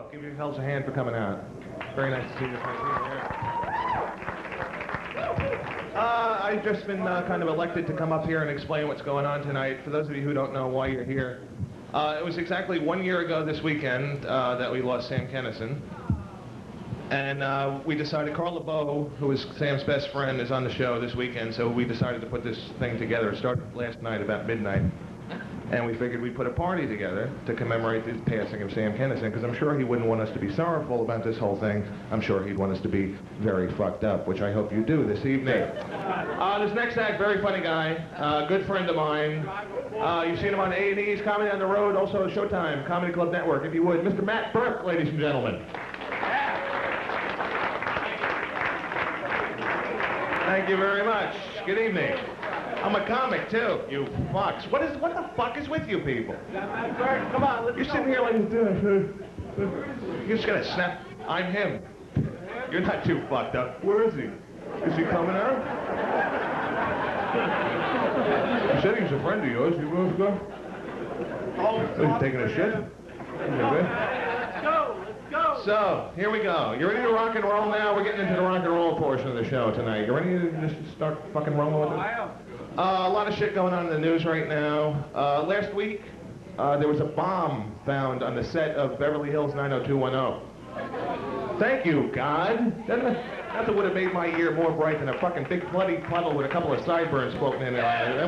LaBove. Give yourselves a hand for coming out. Very nice to see you. I've just been kind of elected to come up here and explain what's going on tonight. For those of you who don't know why you're here, it was exactly 1 year ago this weekend that we lost Sam Kinison. And we decided, Carl LaBove, who is Sam's best friend, is on the show this weekend, so we decided to put this thing together. It started last night about midnight. And we figured we'd put a party together to commemorate the passing of Sam Kinison, because I'm sure he wouldn't want us to be sorrowful about this whole thing. I'm sure he'd want us to be very fucked up, which I hope you do this evening. This next act, very funny guy, good friend of mine. You've seen him on A&E's Comedy on the Road, also Showtime, Comedy Club Network, if you would. Mr. Matt Burke, ladies and gentlemen. Thank you very much. Good evening. I'm a comic, too, you fucks. What the fuck is with you people? Come on, let's You're sitting here like this. You're just gonna snap. I'm him. You're not too fucked up. Where is he? Is he coming out? He said he was a friend of yours. You want to go? Oh, he's taking a shit? Let's go. So, here we go. You ready to rock and roll now? We're getting into the rock and roll portion of the show tonight. You ready to just start fucking rolling with it? I am. A lot of shit going on in the news right now. Last week, there was a bomb found on the set of Beverly Hills 90210. Thank you, God. That would have made my year more bright than a fucking big bloody puddle with a couple of sideburns floating in there.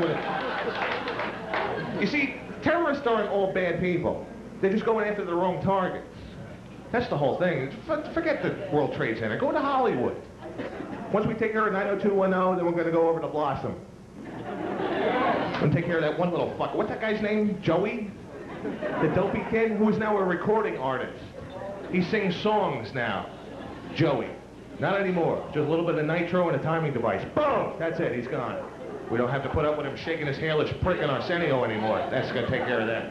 You see, terrorists aren't all bad people. They're just going after the wrong targets. That's the whole thing. Forget the World Trade Center. Go to Hollywood. Once we take care of 90210, then we're going to go over to Blossom. And take care of that one little fucker. What's that guy's name? Joey? The dopey kid who is now a recording artist. He sings songs now. Joey. Not anymore. Just a little bit of nitro and a timing device. Boom! That's it. He's gone. We don't have to put up with him shaking his hairless prick in Arsenio anymore. That's going to take care of that.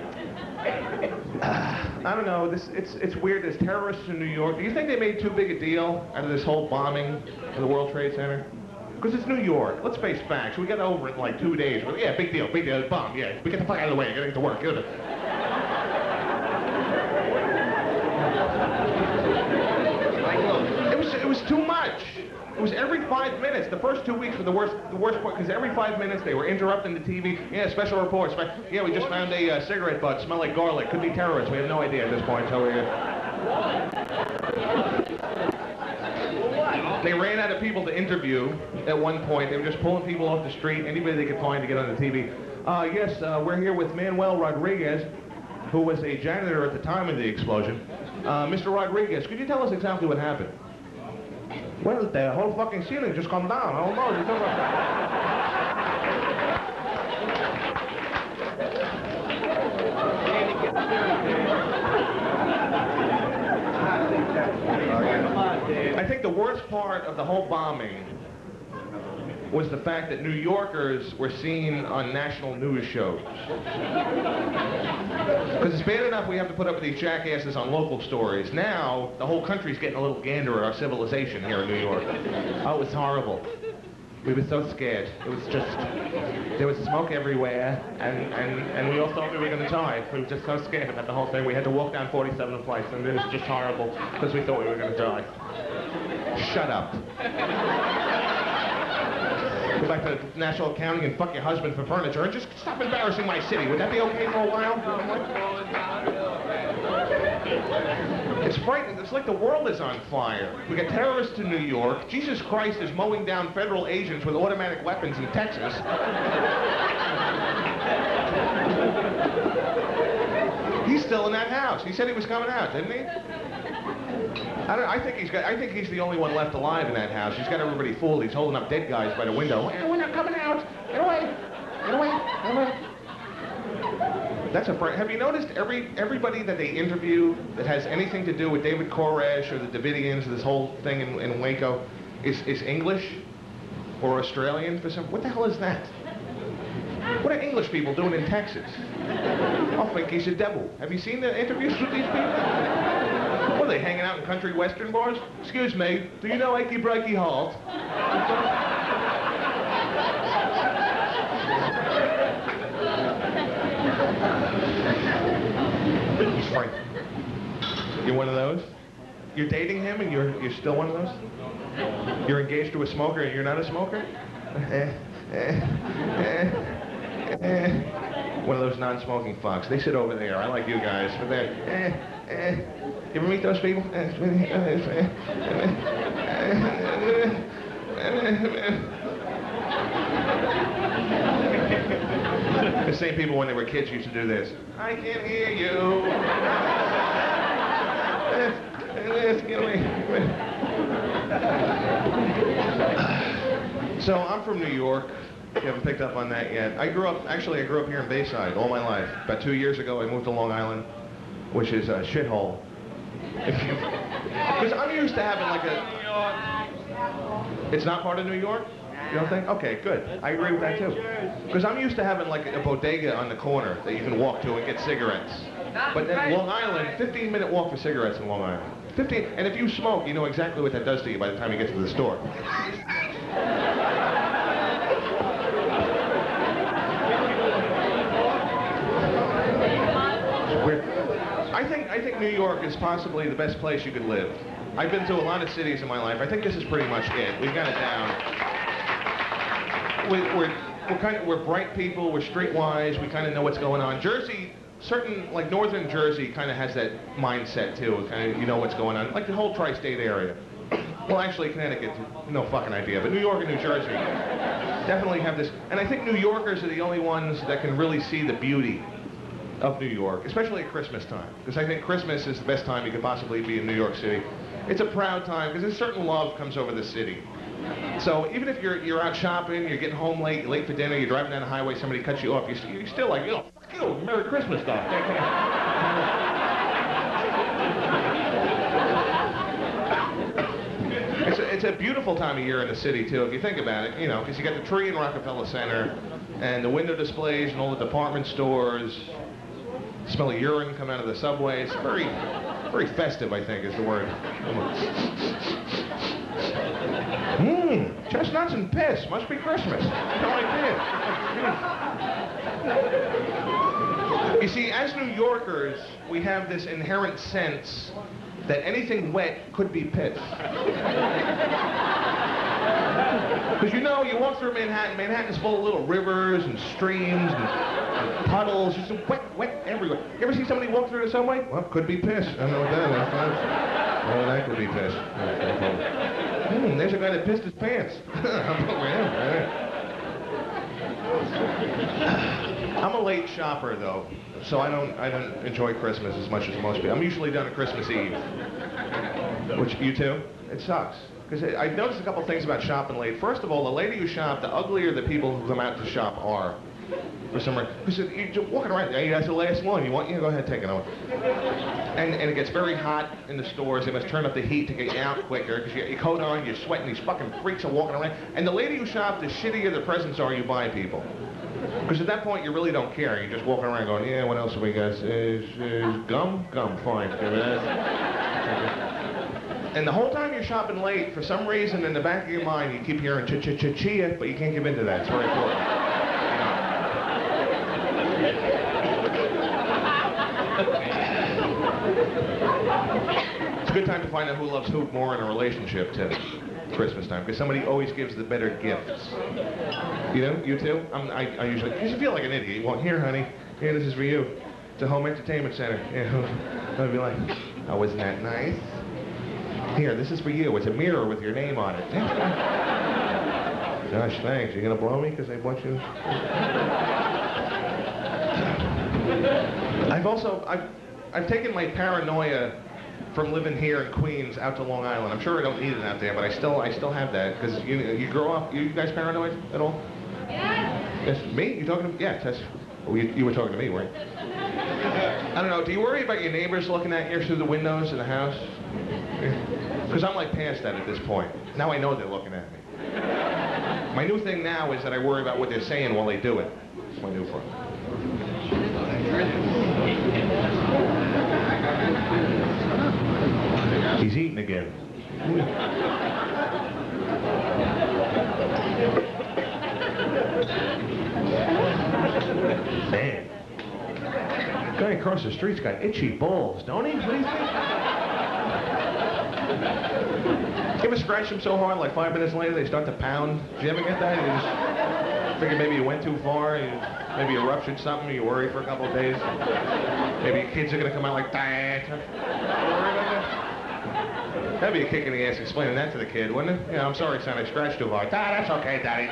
I don't know. It's weird. There's terrorists in New York. Do you think they made too big a deal out of this whole bombing of the World Trade Center? Because it's New York. Let's face facts. We got over it in like 2 days. Yeah, big deal, bomb, yeah. We get the fuck out of the way. Gotta get to work. It was too much. It was every 5 minutes. The first 2 weeks were the worst part, because every 5 minutes they were interrupting the TV. Yeah, special reports. Yeah, we just found a cigarette butt. Smell like garlic. Could be terrorists. We have no idea at this point. So they ran out of people to interview at one point. They were just pulling people off the street, anybody they could find to get on the TV. Yes, we're here with Manuel Rodriguez, who was a janitor at the time of the explosion. Mr. Rodriguez, could you tell us exactly what happened? Well, the whole fucking ceiling just come down. I don't know. I think the worst part of the whole bombing was the fact that New Yorkers were seen on national news shows. Because it's bad enough we have to put up with these jackasses on local stories. Now, the whole country's getting a little gander at our civilization here in New York. Oh, it was horrible. We were so scared. It was just, there was smoke everywhere, and we all thought we were going to die. We were just so scared about the whole thing. We had to walk down 47 flights, and it was just horrible, because we thought we were going to die. Shut up. Go back to national accounting and fuck your husband for furniture, and just stop embarrassing my city. Would that be okay for a while? It's frightening. It's like the world is on fire. We got terrorists in New York. Jesus Christ is mowing down federal agents with automatic weapons in Texas. He's still in that house. He said he was coming out, didn't he? I think he's the only one left alive in that house. He's got everybody fooled. He's holding up dead guys by the window. We're not coming out. Get away. Get away. Get away. That's a fright. Have you noticed everybody that they interview that has anything to do with David Koresh or the Davidians, this whole thing in Waco, is English or Australian for some? What the hell is that? What are English people doing in Texas? I think he's a devil. Have you seen the interviews with these people? What are they, hanging out in country western bars? Excuse me, do you know Achy Breaky Halt? He's frightening. You're one of those? You're dating him and you're still one of those? You're engaged to a smoker and you're not a smoker? One of those non-smoking fucks. They sit over there. I like you guys. But they're, You ever meet those people? The same people when they were kids used to do this. I can't hear you. Get away. So I'm from New York. If you haven't picked up on that yet. I grew up here in Bayside all my life. About 2 years ago, I moved to Long Island, which is a shithole. Because I'm used to having like a... It's not part of New York? You don't think? Okay, good. I agree with that too. Because I'm used to having like a bodega on the corner that you can walk to and get cigarettes. But then Long Island, 15-minute walk for cigarettes in Long Island. 15, and if you smoke, you know exactly what that does to you by the time you get to the store. I think New York is possibly the best place you could live. I've been to a lot of cities in my life. I think this is pretty much it. We've got it down. We're bright people. We're streetwise. We kind of know what's going on. Jersey, like northern Jersey, kind of has that mindset too. Kind of, you know what's going on. Like the whole tri-state area. Well, actually, Connecticut, no fucking idea. But New York and New Jersey definitely have this. And I think New Yorkers are the only ones that can really see the beauty of New York, especially at Christmas time. Because I think Christmas is the best time you could possibly be in New York City. It's a proud time because a certain love comes over the city. So even if you're out shopping, you're getting home late, you're late for dinner, you're driving down the highway, somebody cuts you off, you're still like, fuck you, Merry Christmas stuff. It's a beautiful time of year in the city too, if you think about it, because you got the tree in Rockefeller Center, and the window displays and all the department stores. Smell of urine come out of the subways. Very, very festive, I think, is the word. Chestnuts and piss. Must be Christmas. No idea. You see, as New Yorkers, we have this inherent sense that anything wet could be piss. Because you walk through Manhattan. Manhattan's full of little rivers and streams and puddles. Just wet everywhere. You ever see somebody walk through the subway? Well, could be piss. I don't know what that is. Oh, that could be piss. There's a guy that pissed his pants. I'm a late shopper, though, so I don't enjoy Christmas as much as most people. I'm usually done at Christmas Eve. Which, you too? It sucks. Because I've noticed a couple things about shopping late. First of all, the later you shop, the uglier the people who come out to shop are. For some reason. Because you're just walking around, hey, that's the last one. You want? Go ahead, take it on. And it gets very hot in the stores. They must turn up the heat to get you out quicker. Because you got your coat on, you're sweating. These fucking freaks are walking around. And the later you shop, the shittier the presents are you buy people. Because at that point, you really don't care. You're just walking around going, yeah, what else have we got? Is gum? Gum, fine. And the whole time you're shopping late, for some reason in the back of your mind, you keep hearing ch-ch-ch-chia, but you can't give in to that. It's very important. It's a good time to find out who loves who more in a relationship, too. Christmas time, because somebody always gives the better gifts. You too? I usually, because you feel like an idiot. You want, here, honey, here, this is for you. It's a home entertainment center. I'd be like, oh, isn't that nice? Here, this is for you. It's a mirror with your name on it. Gosh, thanks. You're gonna blow me because I bought you? I've taken my paranoia from living here in Queens out to Long Island. I'm sure I don't need it out there, but I still have that because you grow up. You guys paranoid at all? Yes. Yes. Me? You talking to me? Yeah. You were talking to me, weren't you? I don't know. Do you worry about your neighbors looking at you through the windows in the house? Because I'm like past that at this point. Now I know they're looking at me. My new thing now is that I worry about what they're saying while they do it. That's my new one. He's eating again. Man. Guy across the street's got itchy balls, don't he? What do you think? You ever scratch them so hard, like 5 minutes later, they start to pound? Did you ever get that? You just figure maybe you went too far, maybe you ruptured something, you worry for a couple of days. Maybe your kids are going to come out like, Dad. You worry about that? That'd be a kick in the ass explaining that to the kid, wouldn't it? Yeah, I'm sorry, son, I scratched too hard. Ah, that's okay, Daddy.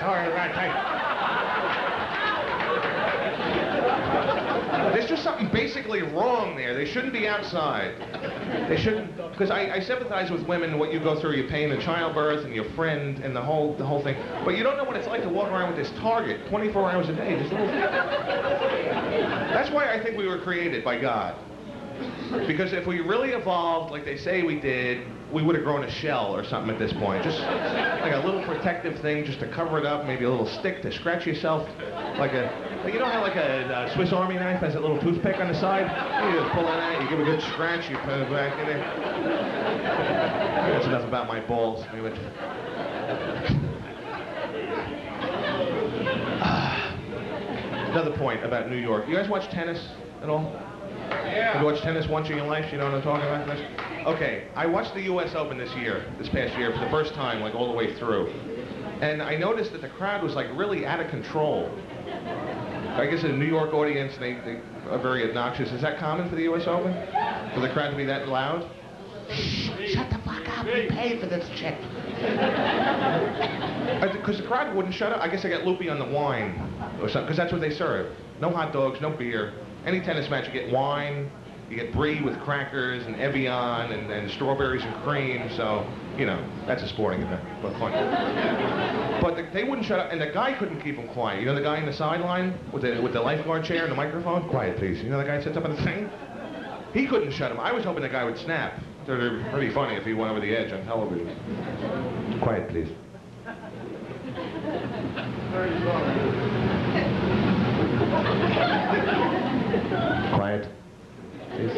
There's just something basically wrong there. They shouldn't be outside. They shouldn't, because I sympathize with women, what you go through, your pain in childbirth and your friend and the whole thing. But you don't know what it's like to walk around with this target 24 hours a day. That's why I think we were created by God. Because if we really evolved like they say we did, we would have grown a shell or something at this point. Just like a little protective thing just to cover it up, maybe a little stick to scratch yourself. Like you know how like a Swiss Army knife has that little toothpick on the side? You just pull on that, you give a good scratch, you put it back in there. That's enough about my balls. Another point about New York. You guys watch tennis at all? Yeah. Have you watched tennis once in your life? You know what I'm talking about? Okay, I watched the U.S. Open this past year, for the first time, like all the way through. And I noticed that the crowd was like really out of control. I guess in a New York audience, they are very obnoxious. Is that common for the U.S. Open? For the crowd to be that loud? Shut the fuck up, we paid for this shit. Because the crowd wouldn't shut up. I guess I got loopy on the wine or something, because that's what they serve. No hot dogs, no beer. Any tennis match, you get wine, you get brie with crackers and Evian and strawberries and cream, so, you know, that's a sporting event, but fun. But they wouldn't shut up, and the guy couldn't keep them quiet. You know the guy in the sideline with the lifeguard chair and the microphone? Quiet, please. You know the guy sits up on the thing? He couldn't shut him. I was hoping the guy would snap. They're pretty funny if he went over the edge on television. Quiet, please. Quiet, please.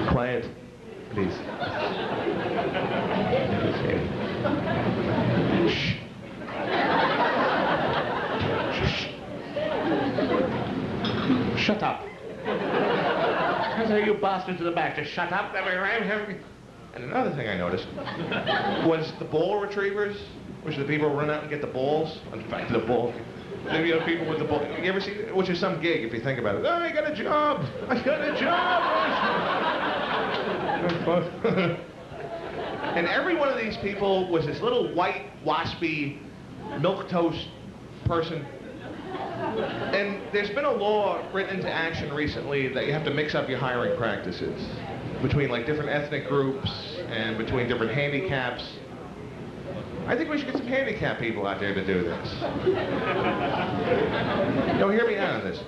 Quiet, please. Shh. Shh. Shut up. I tell you bastards in the back to shut up. And another thing I noticed was the ball retrievers, which the people run out and get the balls. In fact, the ball. Maybe you have people with the ball. You ever see, which is some gig if you think about it. Oh, I got a job. I got a job. And every one of these people was this little white, waspy, milquetoast person. And there's been a law written into action recently that you have to mix up your hiring practices between like different ethnic groups and between different handicaps. I think we should get some handicapped people out there to do this. No, hear me out on this.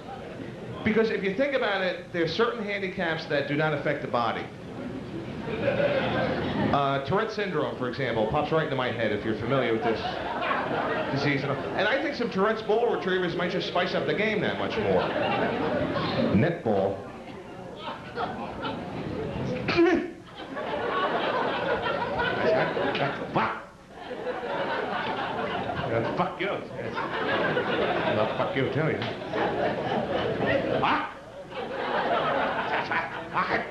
Because if you think about it, there's certain handicaps that do not affect the body. Tourette syndrome, for example, pops right into my head if you're familiar with this disease. And I think some Tourette's ball retrievers might just spice up the game that much more. Netball. Fuck. Fuck you. Well, fuck you too. Fuck. Fuck.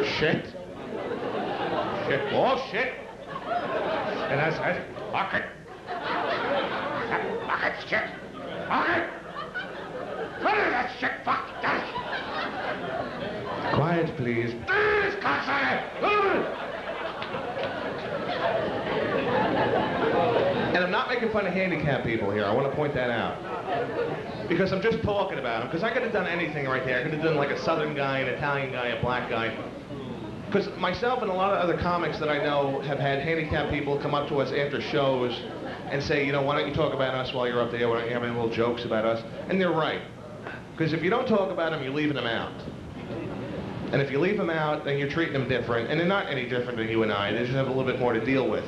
Shit. Shit. Oh, shit. And I said, fuck it. Fuck it, shit. Fuck it. What is that shit? Fuck that. Quiet, please. Please, and I'm not making fun of handicapped people here. I want to point that out. Because I'm just talking about them. Because I could have done anything right there. I could have done like a southern guy, an Italian guy, a black guy. Because myself and a lot of other comics that I know have had handicapped people come up to us after shows and say, you know, why don't you talk about us while you're up there? Why don't you have any little jokes about us? And they're right. Because if you don't talk about them, you're leaving them out. And if you leave them out, then you're treating them different. And they're not any different than you and I. They just have a little bit more to deal with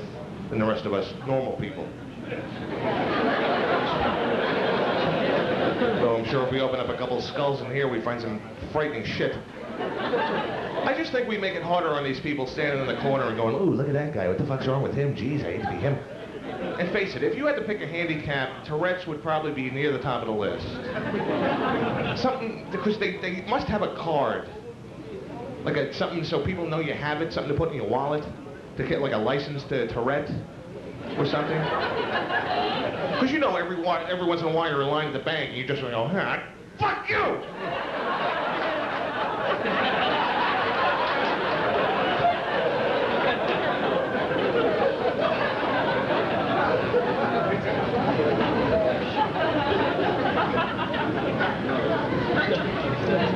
than the rest of us normal people. So I'm sure if we open up a couple of skulls in here, we find some frightening shit. I just think we make it harder on these people standing in the corner and going, ooh, look at that guy. What the fuck's wrong with him? Jeez, I hate to be him. And face it, if you had to pick a handicap, Tourette's would probably be near the top of the list. Something, because they must have a card. Like something so people know you have it, something to put in your wallet. To get like a license to Tourette or something. Because you know every once in a while you're in line at the bank and you just go, huh, fuck you!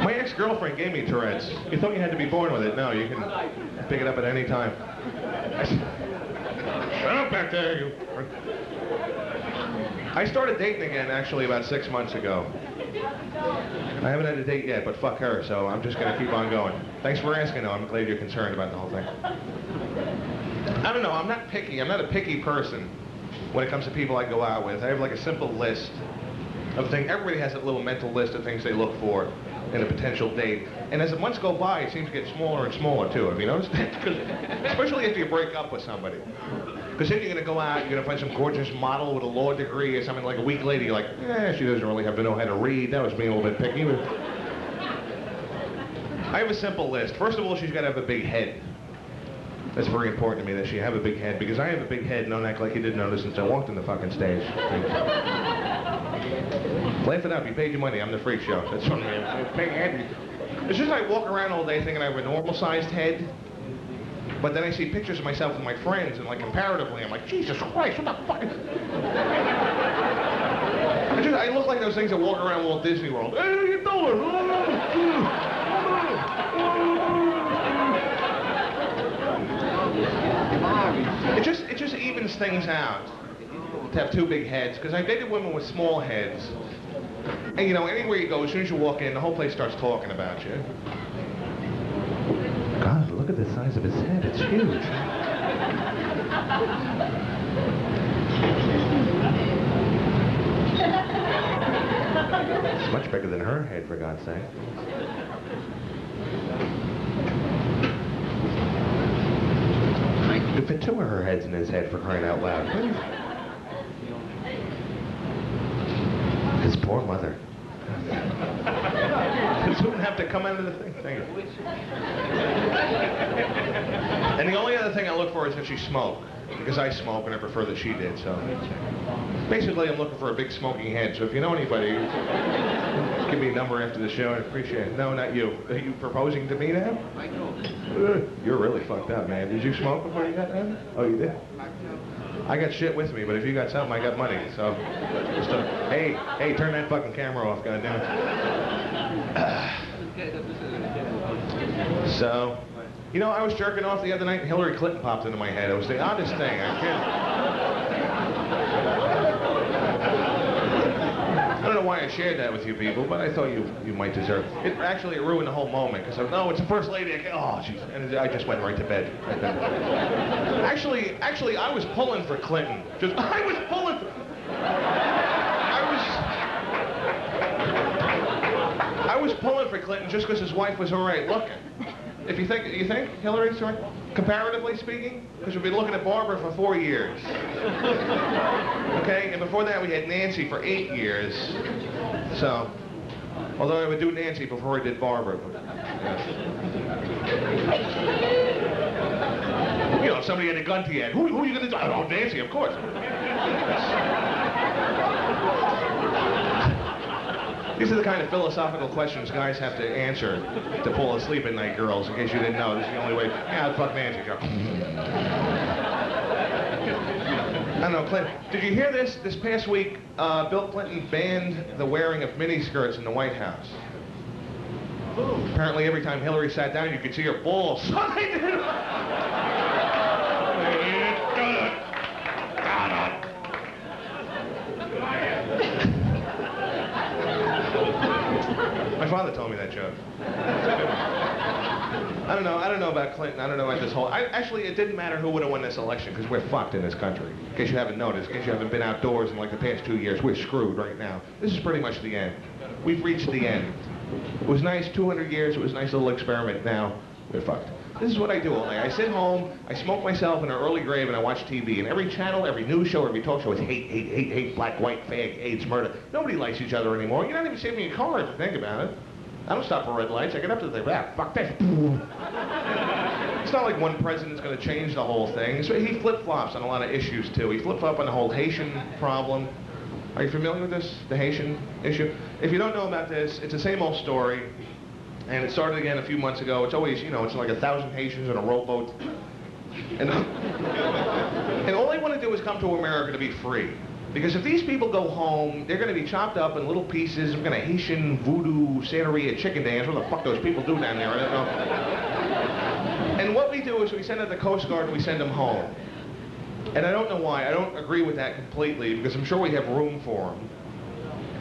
My ex-girlfriend gave me Tourette's. You thought you had to be born with it. No, you can pick it up at any time. Shut up back there, you. I started dating again, actually, about 6 months ago. I haven't had a date yet, but fuck her, so I'm just gonna keep on going. Thanks for asking, though. I'm glad you're concerned about the whole thing. I don't know, I'm not picky. I'm not a picky person when it comes to people I go out with. I have like a simple list of things. Everybody has a little mental list of things they look for in a potential date. And as the months go by, it seems to get smaller and smaller, too. Have you noticed that? Especially after you break up with somebody. Because then you're going to go out, you're going to find some gorgeous model with a law degree or something. Like a week later, you're like, she doesn't really have to know how to read. That was being a little bit picky. But I have a simple list. First of all, she's got to have a big head. That's very important to me, that she have a big head. Because I have a big head, and don't act like you didn't notice since I walked in the fucking stage. Laugh it up, you paid your money, I'm the freak show. That's funny. Big head. It's just I walk around all day thinking I have a normal-sized head. But then I see pictures of myself with my friends, and like comparatively, I'm like, Jesus Christ, what the fuck? I look like those things that walk around Walt Disney World. Hey, how you doing? It just evens things out to have two big heads, because I dated women with small heads. And you know, anywhere you go, as soon as you walk in, the whole place starts talking about you. God, look at the size of his head. It's huge. It's much bigger than her head, for God's sake. You could fit two of her heads in his head, for crying out loud. His poor mother. This wouldn't have to come out of the thing. Thank you. And the only other thing I look for is that she smoked. Because I smoke and I prefer that she did, so. Basically, I'm looking for a big smoking head, so if you know anybody, give me a number after the show, I'd appreciate it. No, not you. Are you proposing to me now? I know. You're really fucked up, man. Did you smoke before you got that? Oh, you did? I got shit with me, but if you got something, I got money, so. Just hey, turn that fucking camera off, goddammit. So, you know, I was jerking off the other night and Hillary Clinton popped into my head. It was the oddest thing, I don't know why I shared that with you people, but I thought you might deserve it. It ruined the whole moment, because I was, no, it's the first lady. Oh, jeez. And I just went right to bed. Actually, I was pulling for Clinton. I was pulling for... I was pulling for Clinton just because his wife was all right looking. If you think Hillary's all right, comparatively speaking? Because we've been looking at Barbara for 4 years. Okay, and before that we had Nancy for 8 years. So, although I would do Nancy before I did Barbara. But, yeah. You know, if somebody had a gun to your head, who are you going to do? Oh, Nancy, of course. These are the kind of philosophical questions guys have to answer to pull asleep at night, girls, in case you didn't know. This is the only way. Yeah, fuck Nancy. I don't know, Clinton. Did you hear this? This past week, Bill Clinton banned the wearing of miniskirts in the White House. Apparently, every time Hillary sat down, you could see her balls. My father told me that joke. I don't know about Clinton. I don't know about this whole... Actually, it didn't matter who would have won this election, because we're fucked in this country. In case you haven't noticed, in case you haven't been outdoors in like the past 2 years, we're screwed right now. This is pretty much the end. We've reached the end. It was nice 200 years. It was a nice little experiment. Now, we're fucked. This is what I do all day. I sit home, I smoke myself in an early grave, and I watch TV. And every channel, every news show, every talk show is hate, hate, hate, hate, black, white, fag, AIDS, murder. Nobody likes each other anymore. You're not even saving me a car if you think about it. I don't stop for red lights. I get up to the fuck this. It's not like one president's going to change the whole thing. So he flip-flops on a lot of issues, too. He flip-flops on the whole Haitian problem. Are you familiar with this, the Haitian issue? If you don't know about this, it's the same old story. And it started again a few months ago. It's always, you know, it's like 1,000 Haitians in a rowboat. And all they want to do is come to America to be free. Because if these people go home, they're going to be chopped up in little pieces. We're going to Haitian voodoo, Santeria, chicken dance. What the fuck those people do down there? I don't know. And what we do is we send out the Coast Guard and we send them home. And I don't know why. I don't agree with that completely, because I'm sure we have room for them.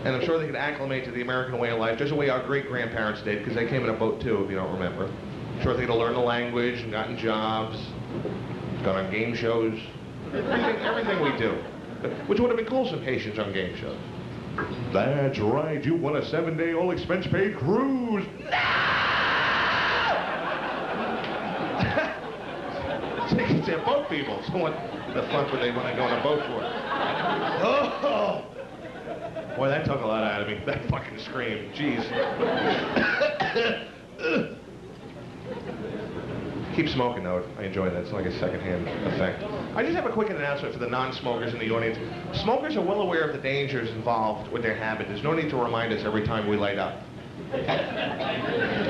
And I'm sure they could acclimate to the American way of life, just the way our great-grandparents did, because they came in a boat too, if you don't remember. I'm sure they could have learned the language and gotten jobs, gone on game shows, everything we do. Which would have been cool, some Haitians on game shows. That's right, you won a 7-day all-expense-paid cruise. No! They're boat people, so what the fuck would they want to go on a boat for? Oh! Boy, that took a lot out of me. That fucking scream. Jeez. Keep smoking, though. I enjoy that. It's like a second-hand effect. I just have a quick announcement for the non-smokers in the audience. Smokers are well aware of the dangers involved with their habit. There's no need to remind us every time we light up. You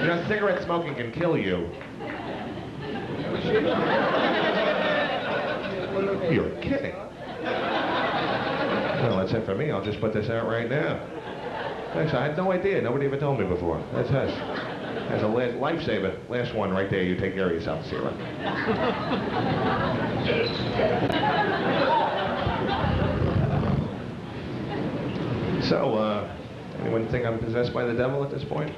know, cigarette smoking can kill you. You're kidding. Well, that's it for me. I'll just put this out right now. Thanks. I had no idea. Nobody ever told me before. That's us. That's a lifesaver. Last one right there. You take care of yourself, Sarah. So, anyone think I'm possessed by the devil at this point?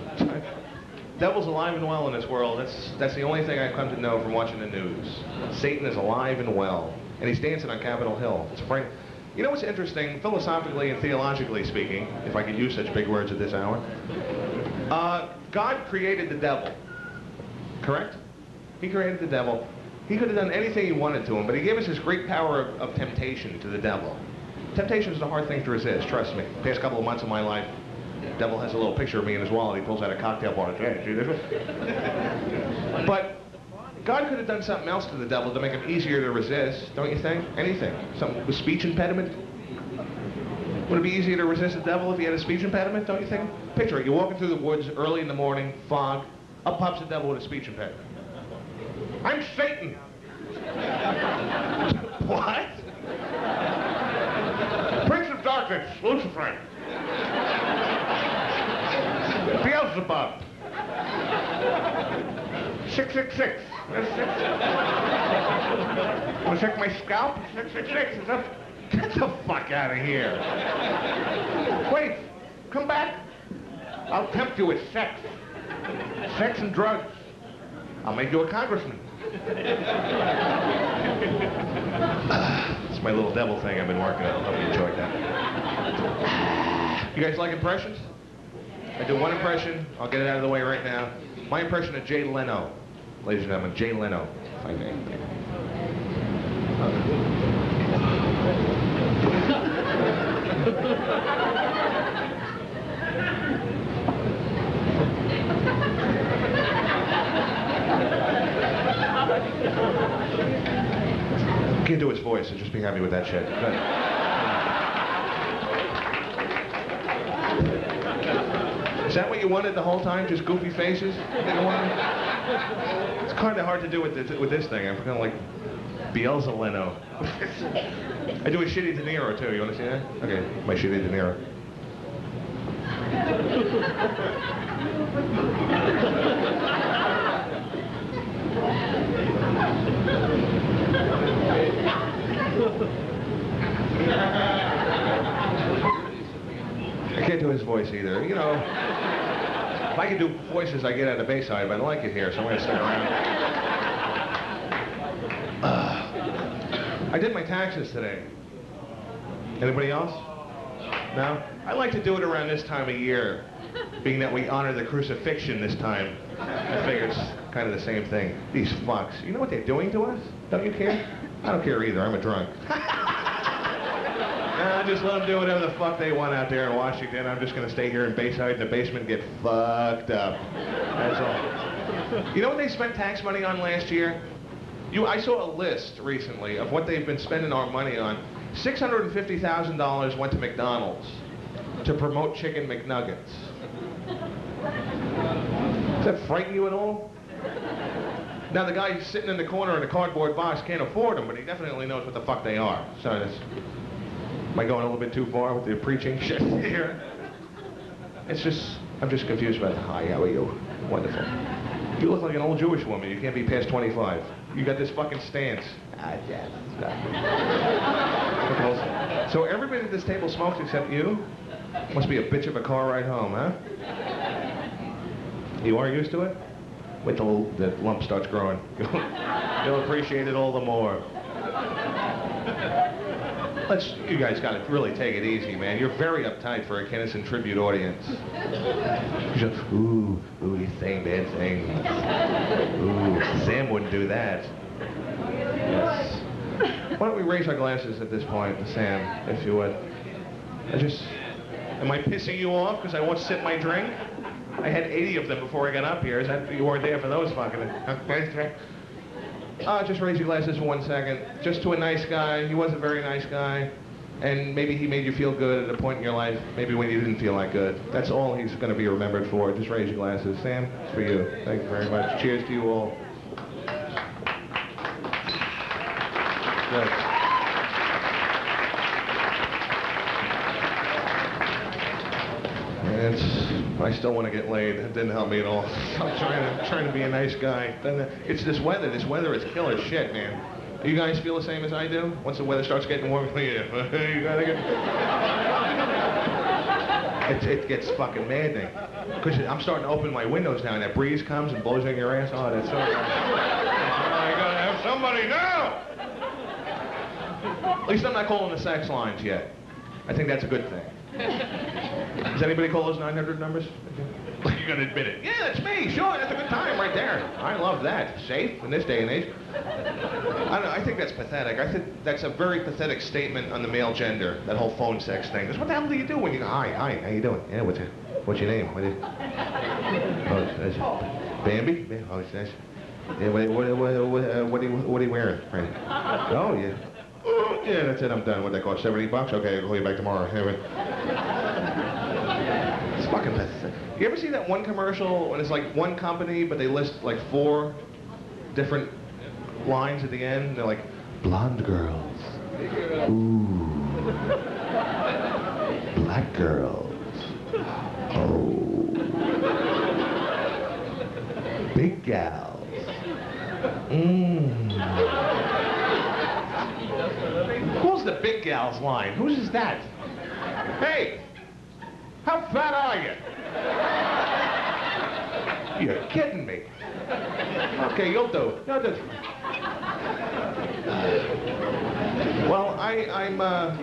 Devil's alive and well in this world. That's the only thing I've come to know from watching the news. Satan is alive and well. And he's dancing on Capitol Hill. It's frightening. You know what's interesting, philosophically and theologically speaking, if I could use such big words at this hour, God created the devil, correct? He created the devil. He could have done anything he wanted to him, but he gave us this great power of temptation to the devil. Temptation is a hard thing to resist, trust me. The past couple of months of my life, the devil has a little picture of me in his wallet. He pulls out a cocktail bottle. Hey, see this one? But God could have done something else to the devil to make him easier to resist, don't you think? Anything. Something with speech impediment? Would it be easier to resist the devil if he had a speech impediment, don't you think? Picture it. You're walking through the woods early in the morning, fog. Up pops the devil with a speech impediment. I'm Satan. What? Prince of Darkness, Lucifer. Beelzebub. 666. Want to check my scalp? 666. Get the fuck out of here. Wait, come back. I'll tempt you with sex. Sex and drugs. I'll make you a congressman. It's my little devil thing I've been working on. I hope you enjoyed that. You guys like impressions? I do one impression. I'll get it out of the way right now. My impression of Jay Leno. Ladies and gentlemen, Jay Leno, if I may. Can't do his voice, so just be happy with that shit. Is that what you wanted the whole time? Just goofy faces? It's kind of hard to do with this thing. I'm kind of like Beelzebub. I do a shitty De Niro too. You want to see that? Okay, my shitty De Niro. I can't do his voice either. You know, if I could do voices, I get out of Bayside, but I like it here, so I'm going to stick around. I did my taxes today. Anybody else? No? I like to do it around this time of year, being that we honor the crucifixion this time. I figure it's kind of the same thing. These fucks. You know what they're doing to us? Don't you care? I don't care either. I'm a drunk. Nah, just let them do whatever the fuck they want out there in Washington. I'm just going to stay here in Bayside in the basement and get fucked up. That's all. You know what they spent tax money on last year? I saw a list recently of what they've been spending our money on. $650,000 went to McDonald's to promote Chicken McNuggets. Does that frighten you at all? Now the guy sitting in the corner in a cardboard box can't afford them, but he definitely knows what the fuck they are. So that's... Am I going a little bit too far with the preaching shit here? It's just... I'm just confused about... Hi, how are you? Wonderful. You look like an old Jewish woman. You can't be past 25. You got this fucking stance. Yeah. So everybody at this table smokes except you? Must be a bitch of a car ride home, huh? You are used to it? Wait till the lump starts growing. You'll appreciate it all the more. You guys gotta really take it easy, man. You're very uptight for a Kinison tribute audience. You're just, ooh, he's saying bad things. Ooh, Sam wouldn't do that. Yes. Why don't we raise our glasses at this point, Sam, if you would. Am I pissing you off because I won't sip my drink? I had 80 of them before I got up here. Is that, you weren't there for those fucking... Just raise your glasses for 1 second. Just to a nice guy. He was a very nice guy. And maybe he made you feel good at a point in your life, maybe when you didn't feel like good. That's all he's going to be remembered for. Just raise your glasses. Sam, it's for you. Thank you very much. Cheers to you all. Good. I still want to get laid. It didn't help me at all. I'm trying to be a nice guy. It's this weather. This weather is killer shit, man. Do you guys feel the same as I do? Once the weather starts getting warm, you gotta get... It gets fucking maddening. Because I'm starting to open my windows now, and that breeze comes and blows in your ass. Oh, that's so nice. I gotta have somebody now! At least I'm not calling the sex lines yet. I think that's a good thing. Does anybody call those 900 numbers? You're gonna admit it. Yeah, that's me. Sure, that's a good time right there. I love that. Safe in this day and age. I don't know. I think that's pathetic. I think that's a very pathetic statement on the male gender. That whole phone sex thing. Because what the hell do you do when you go, hi, how you doing? Yeah, what's your name? Oh, that's Bambi. Oh, that's. Yeah, what are you wearing? Right. Oh, yeah. Yeah, that's it. I'm done. What they cost? $70? Okay, I'll call you back tomorrow. It's fucking pathetic. You ever see that one commercial when it's like one company, but they list like 4 different lines at the end? They're like, blonde girls. Ooh. Black girls. Oh. Big gals. Mmm. Who's the big gals line? Whose is that? Hey, how fat are you? You're kidding me. Okay, you'll do. Well, I'm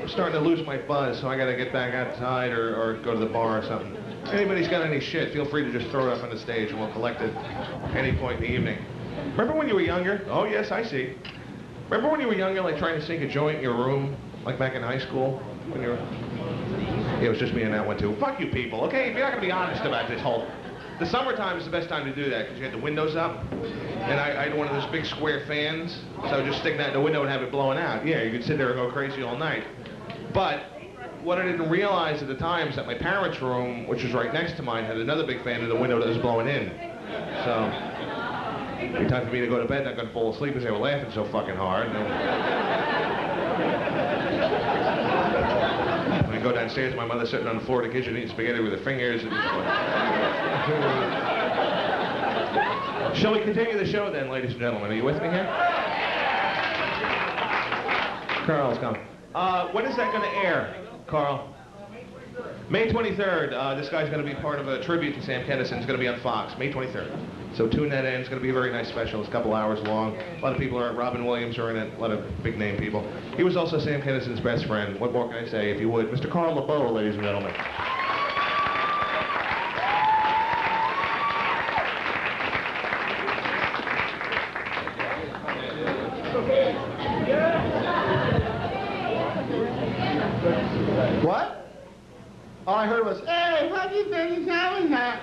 starting to lose my buzz, so I gotta get back outside or go to the bar or something. Anybody's got any shit, feel free to just throw it up on the stage and we'll collect it any point in the evening. Remember when you were younger? Oh, yes, I see. Remember when you were younger, like trying to sink a joint in your room, like back in high school? When you were... Yeah, it was just me and that one too. Fuck you people, okay? If you're not gonna be honest about this whole... The summertime is the best time to do that, because you had the windows up, and I had one of those big square fans, so I would just stick that in the window and have it blowing out. Yeah, you could sit there and go crazy all night. But what I didn't realize at the time is that my parents' room, which was right next to mine, had another big fan in the window that was blowing in. So... Every time for me to go to bed, I'm going to fall asleep because they were laughing so fucking hard. When I go downstairs, my mother's sitting on the floor of the kitchen eating spaghetti with her fingers. And shall we continue the show then, ladies and gentlemen? Are you with me here? Carl's coming. When is that going to air, Carl? May 23rd. This guy's going to be part of a tribute to Sam Kinison. It's going to be on Fox, May 23rd. So tune that in. It's going to be a very nice special. It's a couple hours long. A lot of people are, Robin Williams are in it, a lot of big name people. He was also Sam Kinison's best friend. What more can I say, if you would? Mr. Carl LaBove, ladies and gentlemen. What? All I heard was, hey, what you doing now?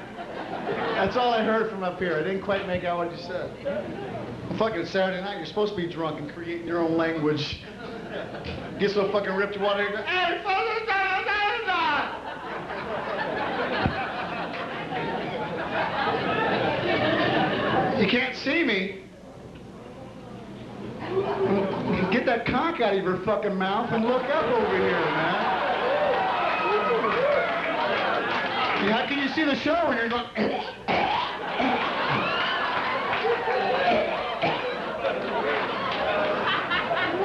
That's all I heard from up here. I didn't quite make out what you said. Well, fucking Saturday night, you're supposed to be drunk and create your own language. Get so fucking ripped you want to go, hey, fucking You can't see me. Get that cock out of your fucking mouth and look up over here, man. How can you see the show when you're going...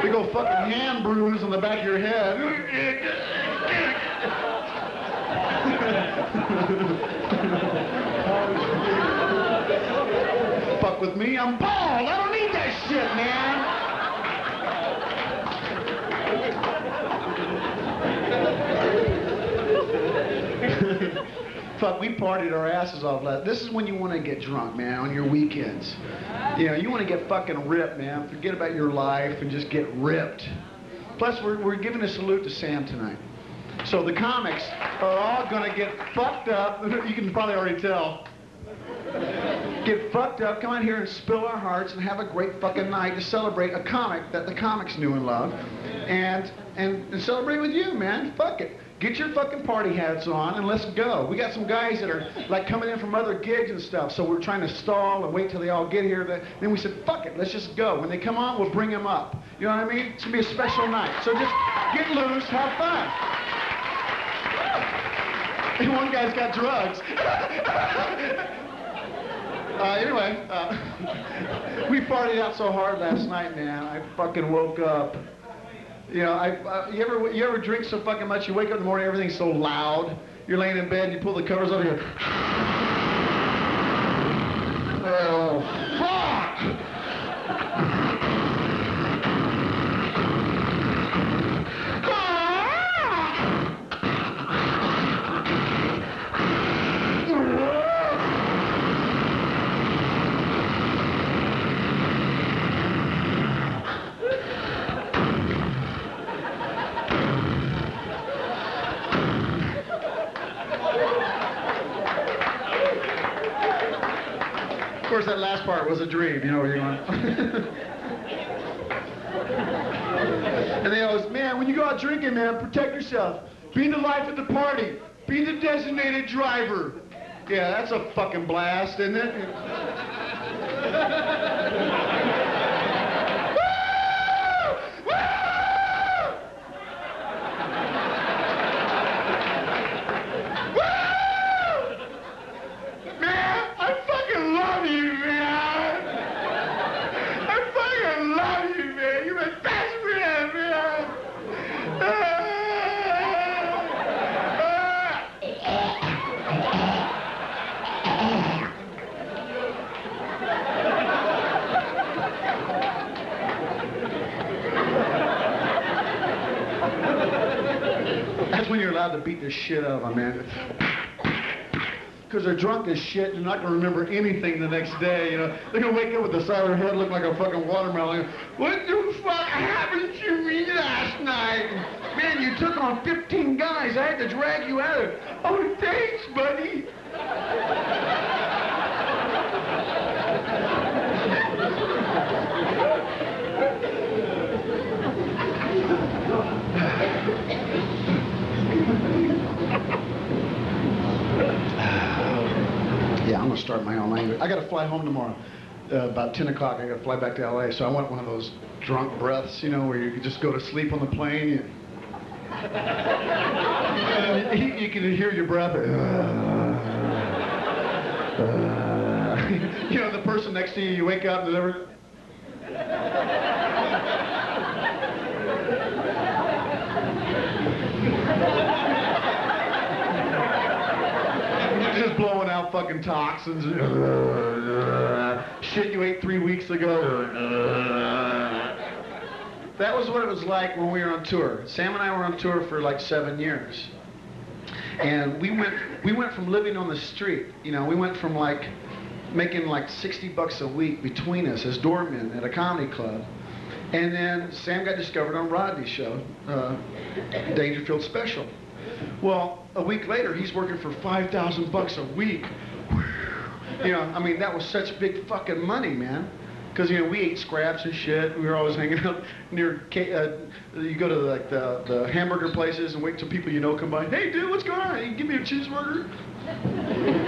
Big old fucking hand bruise on the back of your head. Fuck with me, I'm bald. I don't need that shit, man. Fuck, we partied our asses off last. This is when you want to get drunk, man, on your weekends. You know, you want to get fucking ripped, man. Forget about your life and just get ripped. Plus, we're giving a salute to Sam tonight. So the comics are all gonna get fucked up. You can probably already tell. Get fucked up, come out here and spill our hearts and have a great fucking night to celebrate a comic that the comics knew and loved. And celebrate with you, man. Fuck it. Get your fucking party hats on and let's go. We got some guys that are like coming in from other gigs and stuff, so we're trying to stall and wait till they all get here. Then we said, fuck it, let's just go. When they come on, we'll bring them up. You know what I mean? It's gonna be a special night. So just get loose, have fun. And one guy's got drugs. Anyway, we partied out so hard last night, man. I fucking woke up. You know, you ever drink so fucking much, you wake up in the morning, everything's so loud. You're laying in bed, you pull the covers over here. Oh, fuck! Of course, that last part was a dream, you know where you're going. And they always, man, when you go out drinking, man, protect yourself. Be the life of the party. Be the designated driver. Yeah, that's a fucking blast, isn't it? That's when you're allowed to beat the shit out of them, man. Because they're drunk as shit, you're not going to remember anything the next day, you know. They're going to wake up with the side of their head looking like a fucking watermelon. What the fuck happened to me last night? Man, you took on 15 guys. I had to drag you out of it. Oh, thanks, buddy. Yeah, I'm gonna start my own language. I gotta fly home tomorrow, about 10 o'clock. I gotta fly back to LA, so I want one of those drunk breaths, you know, where you can just go to sleep on the plane. You can hear your breath. You know, the person next to you, you wake up and they're just blowing out out fucking toxins. Shit you ate 3 weeks ago. That was what it was like when we were on tour. Sam and I were on tour for like 7 years. And we went from living on the street, you know, we went from like making like $60 a week between us as doormen at a comedy club. And then Sam got discovered on Rodney's show, Dangerfield Special. Well, a week later, he's working for $5,000 a week. You know, I mean, that was such big fucking money, man. Because, you know, we ate scraps and shit. We were always hanging out near, you go to like the hamburger places and wait till people you know come by. Hey, dude, what's going on? Hey, give me a cheeseburger.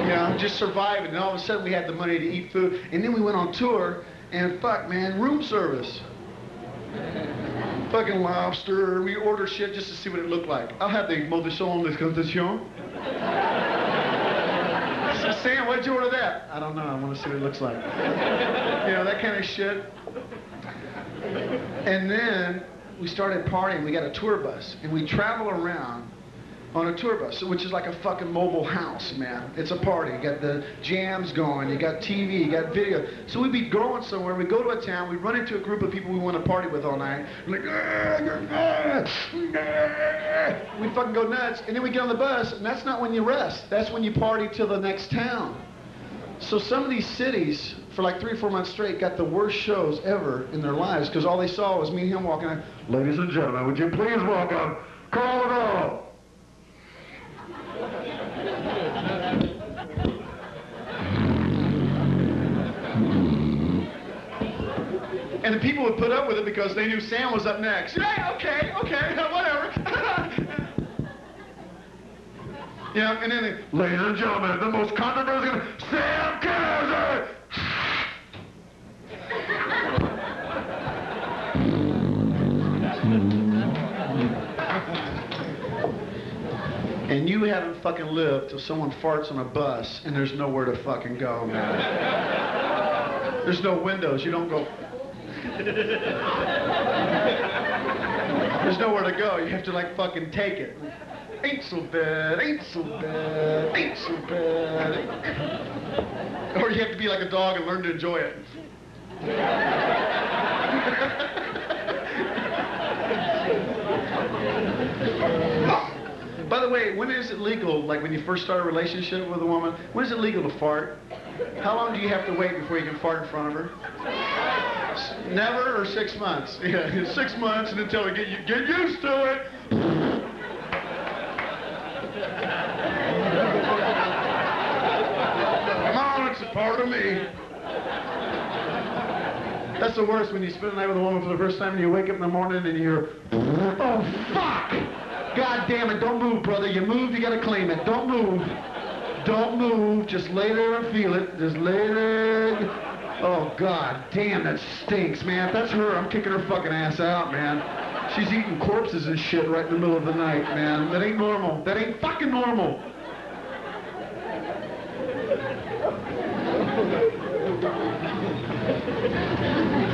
You know, just surviving. And all of a sudden we had the money to eat food. And then we went on tour and fuck, man, room service. Fucking lobster. We order shit just to see what it looked like. I'll have the modition de condition. Sam, why'd you order that? I don't know. I want to see what it looks like. You know, that kind of shit. And then we started partying. We got a tour bus, and we travel around on a tour bus, which is like a fucking mobile house, man. It's a party. You got the jams going, you got TV, you got video. So we'd be going somewhere, we go to a town, we run into a group of people we want to party with all night. We're like, we fucking go nuts, and then we get on the bus, and that's not when you rest. That's when you party till the next town. So some of these cities, for like 3 or 4 months straight, got the worst shows ever in their lives, because all they saw was me and him walking out. Ladies and gentlemen, would you please welcome Cale. And the people would put up with it because they knew Sam was up next. Yeah, okay, whatever. Yeah, and then they, ladies and gentlemen, the most controversial, Sam Kinison! And you haven't fucking lived till someone farts on a bus and there's nowhere to fucking go, man. There's no windows, you don't go. There's nowhere to go, you have to like fucking take it. Ain't so bad, ain't so bad, ain't so bad. Or you have to be like a dog and learn to enjoy it. By the way, when is it legal, like when you first start a relationship with a woman, when is it legal to fart? How long do you have to wait before you can fart in front of her? Never, or 6 months? Yeah, 6 months and until we get used to it. Come on, it's a part of me. That's the worst, when you spend the night with a woman for the first time and you wake up in the morning and you're, oh fuck! God damn it, don't move, brother. You move, you gotta claim it. Don't move. Don't move. Just lay there and feel it. Just lay there. Oh, God damn, that stinks, man. If that's her, I'm kicking her fucking ass out, man. She's eating corpses and shit right in the middle of the night, man. That ain't normal. That ain't fucking normal.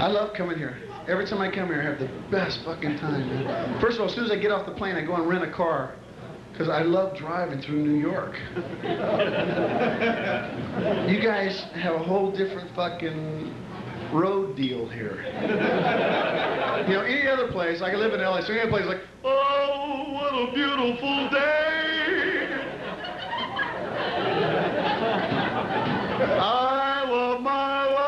I love coming here. Every time I come here, I have the best fucking time, man. First of all, as soon as I get off the plane, I go and rent a car. Because I love driving through New York. You guys have a whole different fucking road deal here. You know, any other place, I can live in LA, so any other place like, oh, what a beautiful day. I love my life.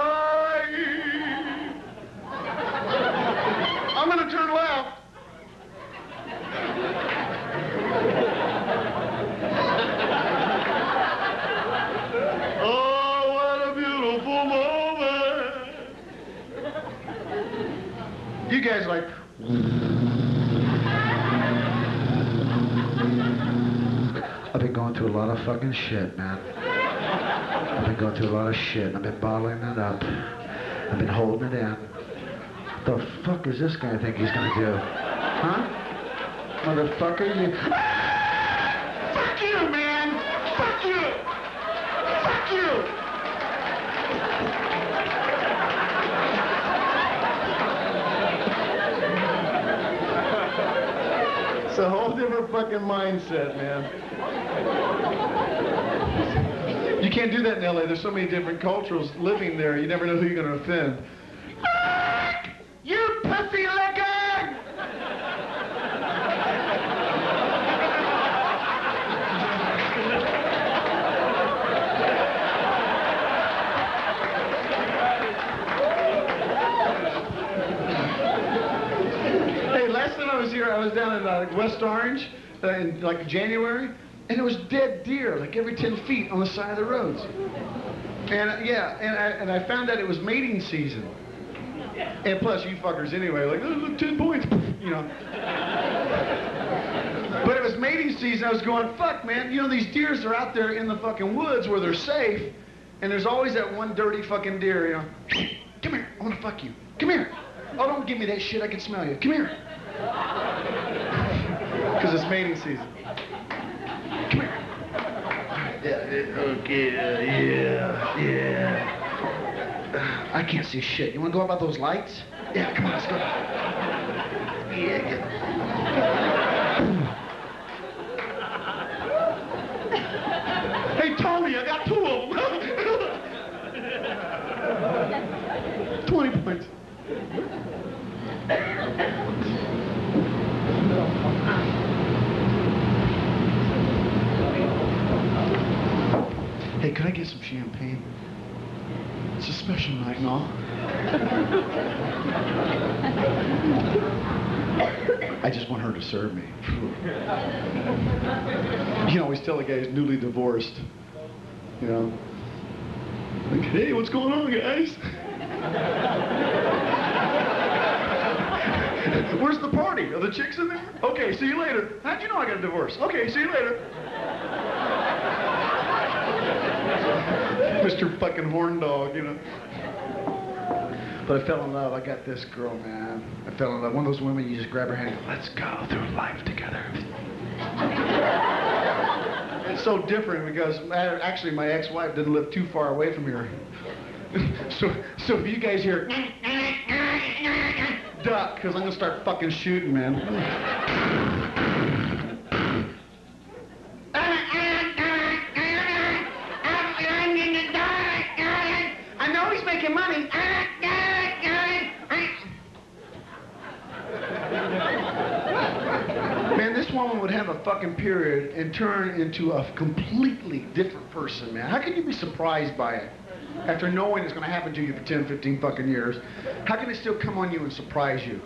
I'm gonna turn left. Oh, what a beautiful moment. You guys are like, I've been going through a lot of fucking shit, man. I've been going through a lot of shit. I've been bottling it up. I've been holding it in. The fuck does this guy think he's gonna do? Huh? Motherfucker, you... Ah! Fuck you, man! Fuck you! Fuck you! It's a whole different fucking mindset, man. You can't do that in LA. There's so many different cultures living there. You never know who you're going to offend. You pussy licking! Hey, last time I was here, I was down in West Orange in like January. And there was dead deer, like every 10 feet on the side of the roads. And yeah, and I found out it was mating season. And plus, you fuckers anyway, like, oh, look, 10 points, you know. But it was mating season. I was going, fuck, man. You know, these deers are out there in the fucking woods where they're safe. And there's always that one dirty fucking deer, you know. Come here, I want to fuck you. Come here. Oh, don't give me that shit. I can smell you. Come here. Because it's mating season. Come here. Yeah, okay, yeah. I can't see shit. You want to go about those lights? Yeah, come on, let's go. Yeah, Hey, Tony, I got 2 of them. 20 points. Hey, could I get some champagne? It's a special night and all. I just want her to serve me. You can always tell a guy who's newly divorced. You know? Like, hey, what's going on, guys? Where's the party? Are the chicks in there? Okay, see you later. How'd you know I got a divorce? Okay, see you later. Mr. fucking horn dog, you know. But I fell in love. I got this girl, man. I fell in love. One of those women, you just grab her hand and go, let's go through life together. It's so different because actually my ex-wife didn't live too far away from here. So if you guys hear, duck, because I'm going to start fucking shooting, man. Money. Man, this woman would have a fucking period and turn into a completely different person, man. How can you be surprised by it? After knowing it's going to happen to you for 10, 15 fucking years, how can it still come on you and surprise you?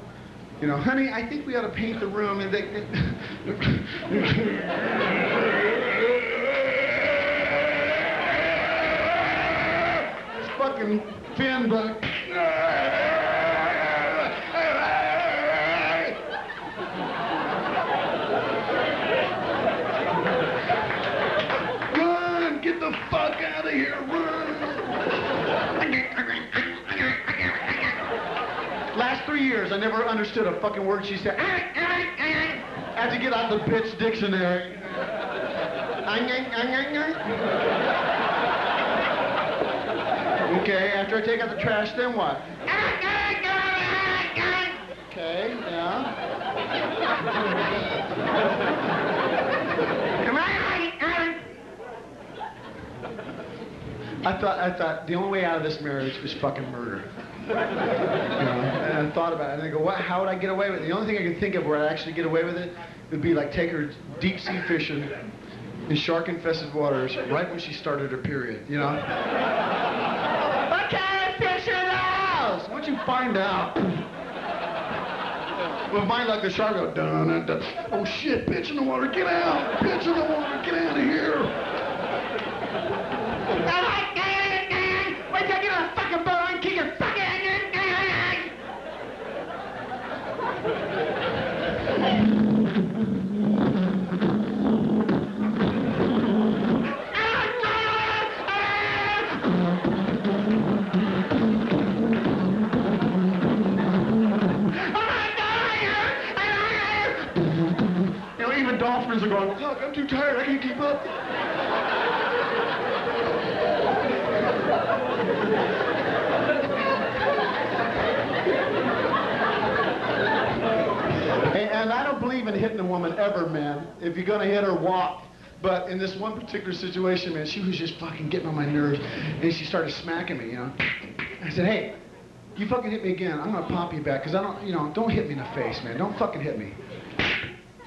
You know, honey, I think we ought to paint the room and they... fucking fin, but run, get the fuck out of here, run. Last 3 years, I never understood a fucking word she said. I had to get out the bitch dictionary. Okay, after I take out the trash, then what? Okay, yeah. I thought the only way out of this marriage is fucking murder. You know, and I thought about it, and I go, what? How would I get away with it? The only thing I could think of where I'd actually get away with it would be like take her deep sea fishing in shark-infested waters right when she started her period, you know? What kind of fish are those? Why don't you find out? With my luck, the shark will go, dun, dun, dun. Oh shit, bitch in the water, get out! Bitch in the water, get out of here! Wait till I get on a fucking boat and kick your fucking... Dolphins are going, look, I'm too tired, I can't keep up. And I don't believe in hitting a woman ever, man. If you're gonna hit her, walk. But in this one particular situation, man, she was just fucking getting on my nerves, and she started smacking me, you know. I said, hey, you fucking hit me again, I'm gonna pop you back, because I don't, you know, don't hit me in the face, man. Don't fucking hit me.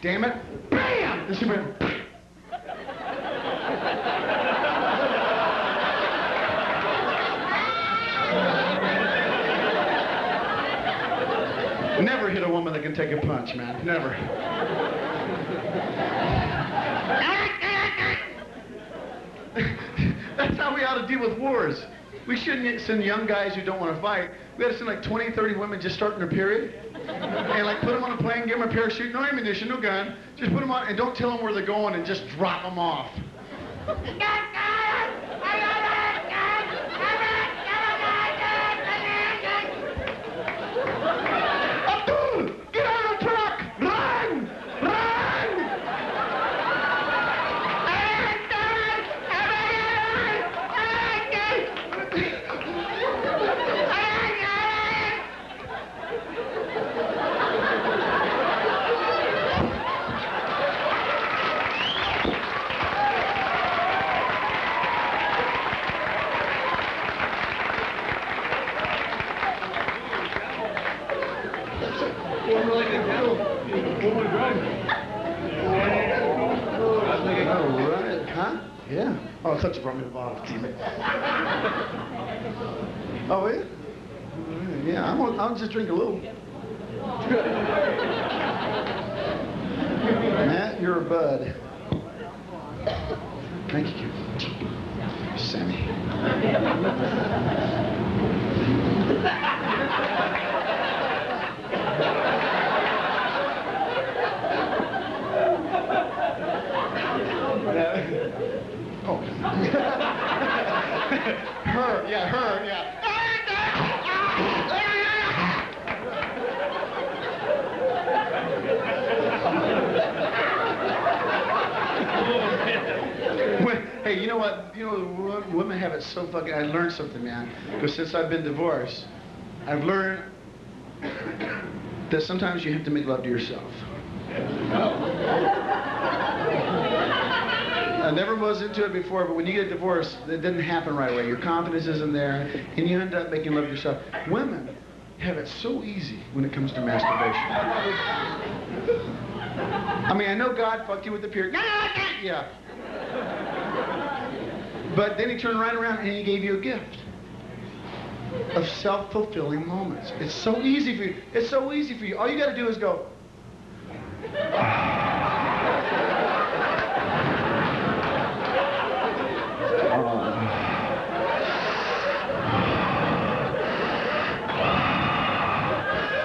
Damn it. Bam! And she went, never hit a woman that can take a punch, man. Never. That's how we ought to deal with wars. We shouldn't send young guys who don't want to fight. We ought to send like 20, 30 women just starting their period. And like put them on a plane, give them a parachute, no ammunition, no gun. Just put them on and don't tell them where they're going and just drop them off. Get out of the truck! Run! Run! Alright, huh? Yeah. Oh, I thought you brought me the bottle. Oh, yeah? Yeah, I'll just drink a little. Matt, you're a bud. Thank you, Sammy. Oh. Her, yeah. Hey, you know what? You know, women have it so fucking... I learned something, man. Because since I've been divorced, I've learned that sometimes you have to make love to yourself. I never was into it before, but when you get divorced, it doesn't happen right away. Your confidence isn't there, and you end up making love to yourself. Women have it so easy when it comes to masturbation. I mean, I know God fucked you with the period. Yeah. But then he turned right around and he gave you a gift of self-fulfilling moments. It's so easy for you. It's so easy for you. All you got to do is go.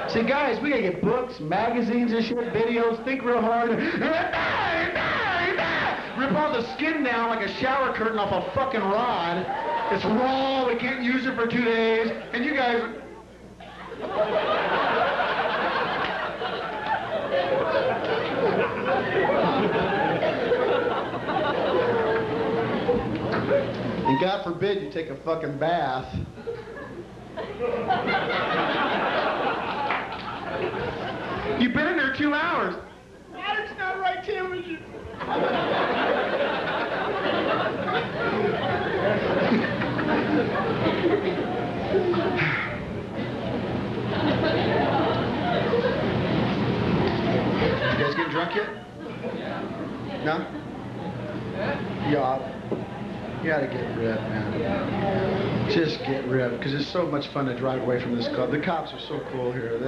See, guys, we gotta get books, magazines and shit, videos, think real hard. Rip all the skin down like a shower curtain off a fucking rod. It's raw, we can't use it for 2 days. And you guys... And God forbid you take a fucking bath. You've been in there 2 hours. That's not right, Tim. You guys getting drunk yet? No? Yeah. You gotta get ripped, man. Just get ripped, because it's so much fun to drive away from this club. The cops are so cool here.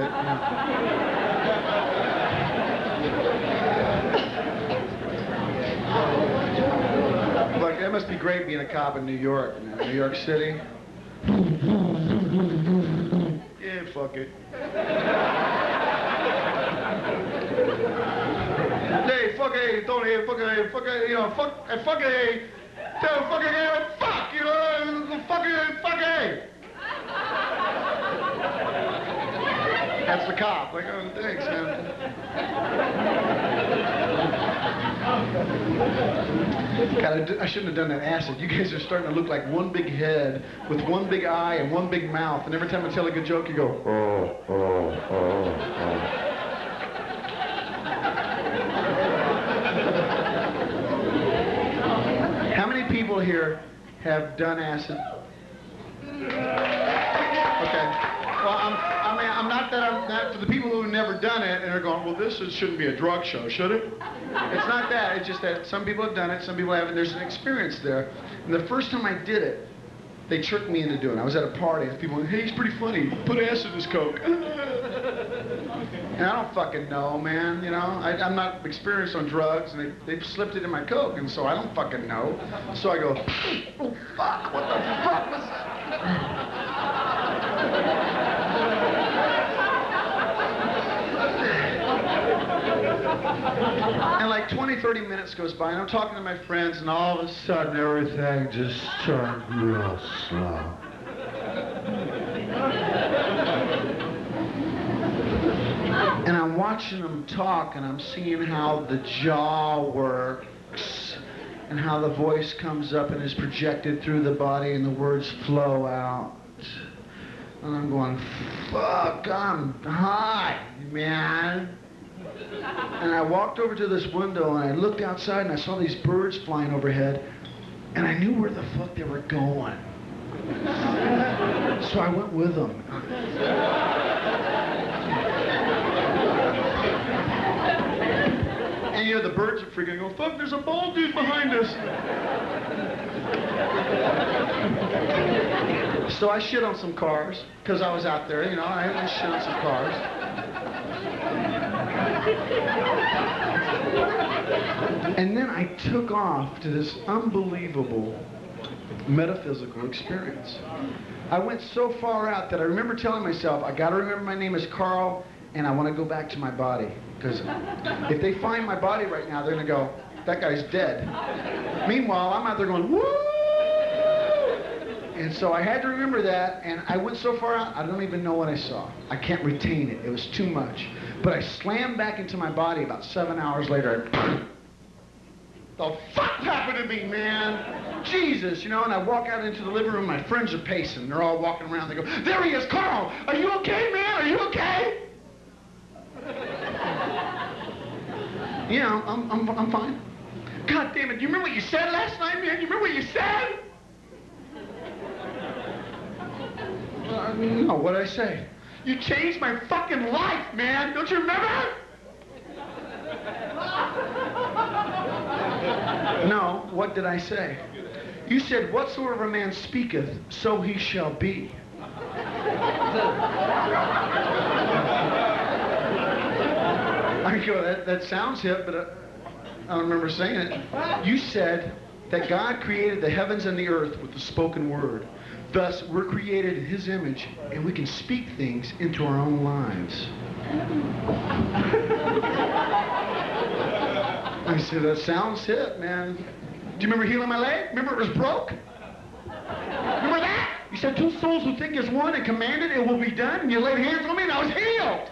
Like, that must be great being a cop in New York, man. New York City. Yeah, fuck it. Hey, fuck it, Tony, fuck it, you know, fuck it, fuck it, you know, fuck it. That's the cop. Like, oh, thanks, man. God, I shouldn't have done that acid. You guys are starting to look like one big head with one big eye and one big mouth. And every time I tell a good joke, you go, oh. here have done acid? Okay. Well, I'm not for the people who have never done it and are going, well, this shouldn't be a drug show, should it? It's not that. It's just that some people have done it, some people haven't. There's an experience there. And the first time I did it, they tricked me into doing it. I was at a party and people went, hey, he's pretty funny. Put acid in his Coke. And I don't fucking know, man. You know, I'm not experienced on drugs, and they've slipped it in my Coke, and so I don't fucking know. So I go, oh, fuck, what the fuck was that? And like 20, 30 minutes goes by, and I'm talking to my friends, and all of a sudden, everything just turned real slow. And I'm watching them talk, and I'm seeing how the jaw works, and how the voice comes up and is projected through the body, and the words flow out. And I'm going, fuck, I'm high, man. And I walked over to this window, and I looked outside, and I saw these birds flying overhead, and I knew where the fuck they were going. So I went with them. And you know, the birds are freaking going, fuck, there's a bald dude behind us. So I shit on some cars, because I was out there, you know, I had to shit on some cars. And then I took off to this unbelievable metaphysical experience. I went so far out that I remember telling myself, I gotta remember my name is Carl, and I want to go back to my body. Because if they find my body right now, they're gonna go, that guy's dead. Meanwhile, I'm out there going, woo! And so I had to remember that, and I went so far out, I don't even know what I saw. I can't retain it. It was too much. But I slammed back into my body about 7 hours later. The fuck happened to me, man? Jesus, you know, and I walk out into the living room, my friends are pacing. They're all walking around. They go, there he is, Carl! Are you okay, man? Are you okay? Yeah, I'm fine. God damn it, do you remember what you said last night, man? Do you remember what you said? No, what did I say? You changed my fucking life, man! Don't you remember? No, what did I say? You said, whatsoever a man speaketh, so he shall be. I go, that sounds hip, but I don't remember saying it. You said that God created the heavens and the earth with the spoken word. Thus, we're created in His image, and we can speak things into our own lives. I said, that sounds hip, man. Do you remember healing my leg? Remember it was broke? Remember that? You said, two souls who think as one and commanded it will be done, and you laid hands on me and I was healed.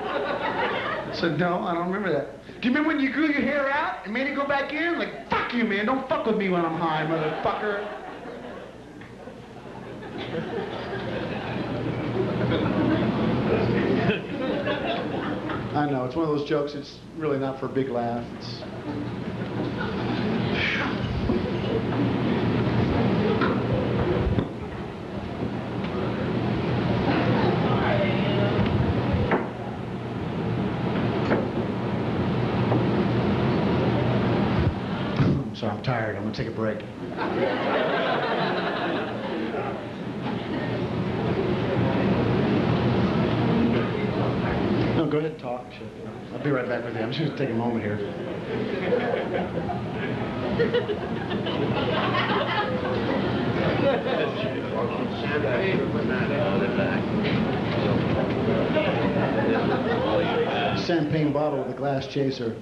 I said, no, I don't remember that. Do you remember when you grew your hair out and made it go back in? Like, fuck you, man. Don't fuck with me when I'm high, motherfucker. I know, it's one of those jokes, it's really not for a big laugh. It's... So I'm tired, I'm gonna take a break. No, go ahead and talk. I'll be right back with you. I'm just gonna take a moment here. Champagne bottle with a glass chaser.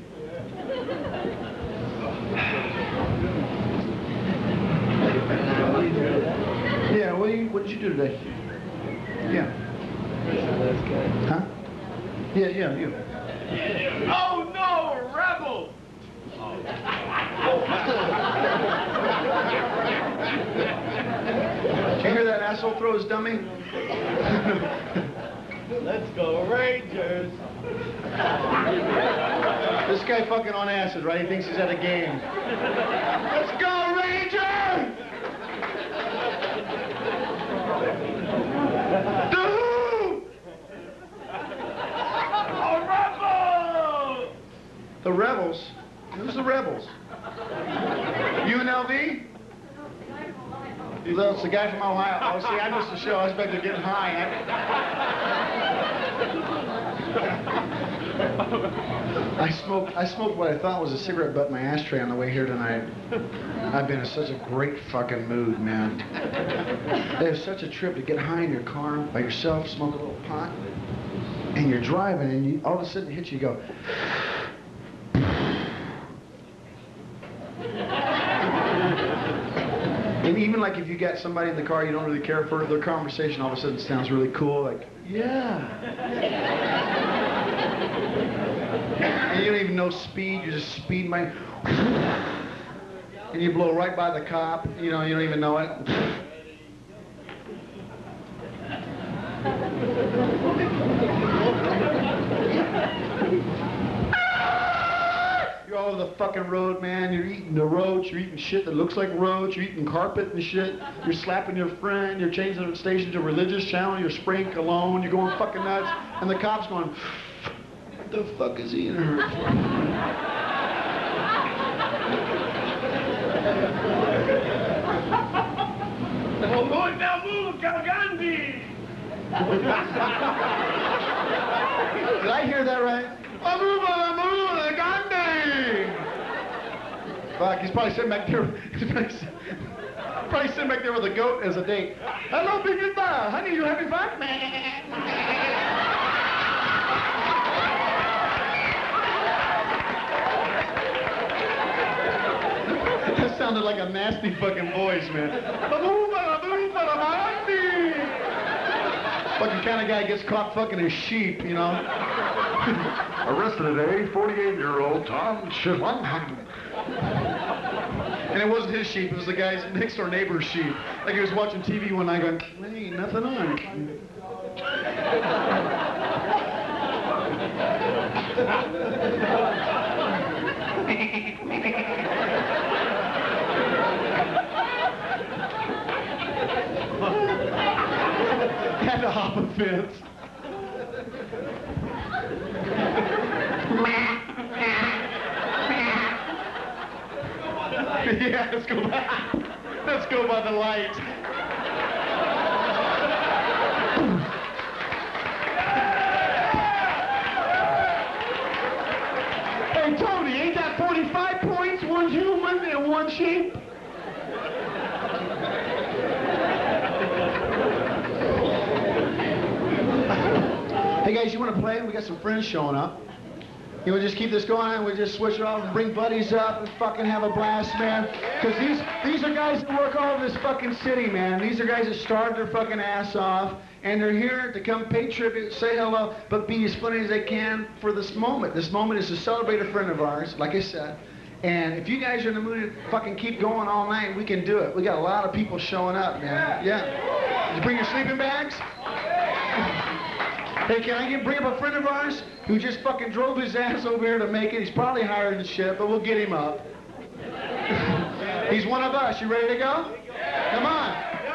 Yeah, what did you do today? Yeah. Huh? Yeah, you. Oh no, a rebel! Did you hear that asshole throw his dummy? Let's go Rangers. This guy fucking on acid, right? He thinks he's at a game. Let's go Rangers! The Who! Oh, Rebels! The Rebels? Who's the Rebels? UNLV? That's the guy from Ohio. Oh, see, I missed the show. I was back there getting high. I smoked what I thought was a cigarette butt in my ashtray on the way here tonight. I've been in such a great fucking mood, man. It was such a trip to get high in your car by yourself, smoke a little pot, and you're driving, and all of a sudden it hits you, you go. And even like if you got somebody in the car you don't really care for, their conversation all of a sudden sounds really cool, like, yeah. And you don't even know speed, you're just speeding by. And you blow right by the cop, you know, you don't even know it. You're all over the fucking road, man. You're eating the roach. You're eating shit that looks like roach. You're eating carpet and shit. You're slapping your friend. You're changing the station to a religious channel. You're spraying cologne. You're going fucking nuts. And the cop's going, what the fuck is he in a hurry for? Oh, now move, Gandhi! Did I hear that right? Amuba, Gandhi! Fuck, he's probably sitting back there. He's probably sitting back there with a goat as a date. Hello, Big Bar. Honey, you having fun? That sounded like a nasty fucking voice, man. Fucking kind of guy gets caught fucking his sheep, you know. Arrested today, 48-year-old Tom Schillenham. And it wasn't his sheep, it was the guy's next door neighbor's sheep. Like he was watching TV one night going, hey, nothing on. Had to hop a fence. Yeah, let's go back. Let's go by the light. Hey, Tony, ain't that 45 points? One human and one sheep? Hey guys, you want to play? We got some friends showing up. You want to just keep this going and we just switch it off and bring buddies up and fucking have a blast, man? Because these are guys that work all over this fucking city, man. These are guys that starved their fucking ass off and they're here to come pay tribute, say hello, but be as funny as they can for this moment. This moment is to celebrate a friend of ours, like I said. And if you guys are in the mood to fucking keep going all night, we can do it. We got a lot of people showing up, man. Yeah. Did you bring your sleeping bags? Hey, can I bring up a friend of ours who just fucking drove his ass over here to make it? He's probably higher than shit, but we'll get him up. He's one of us. You ready to go? Come on.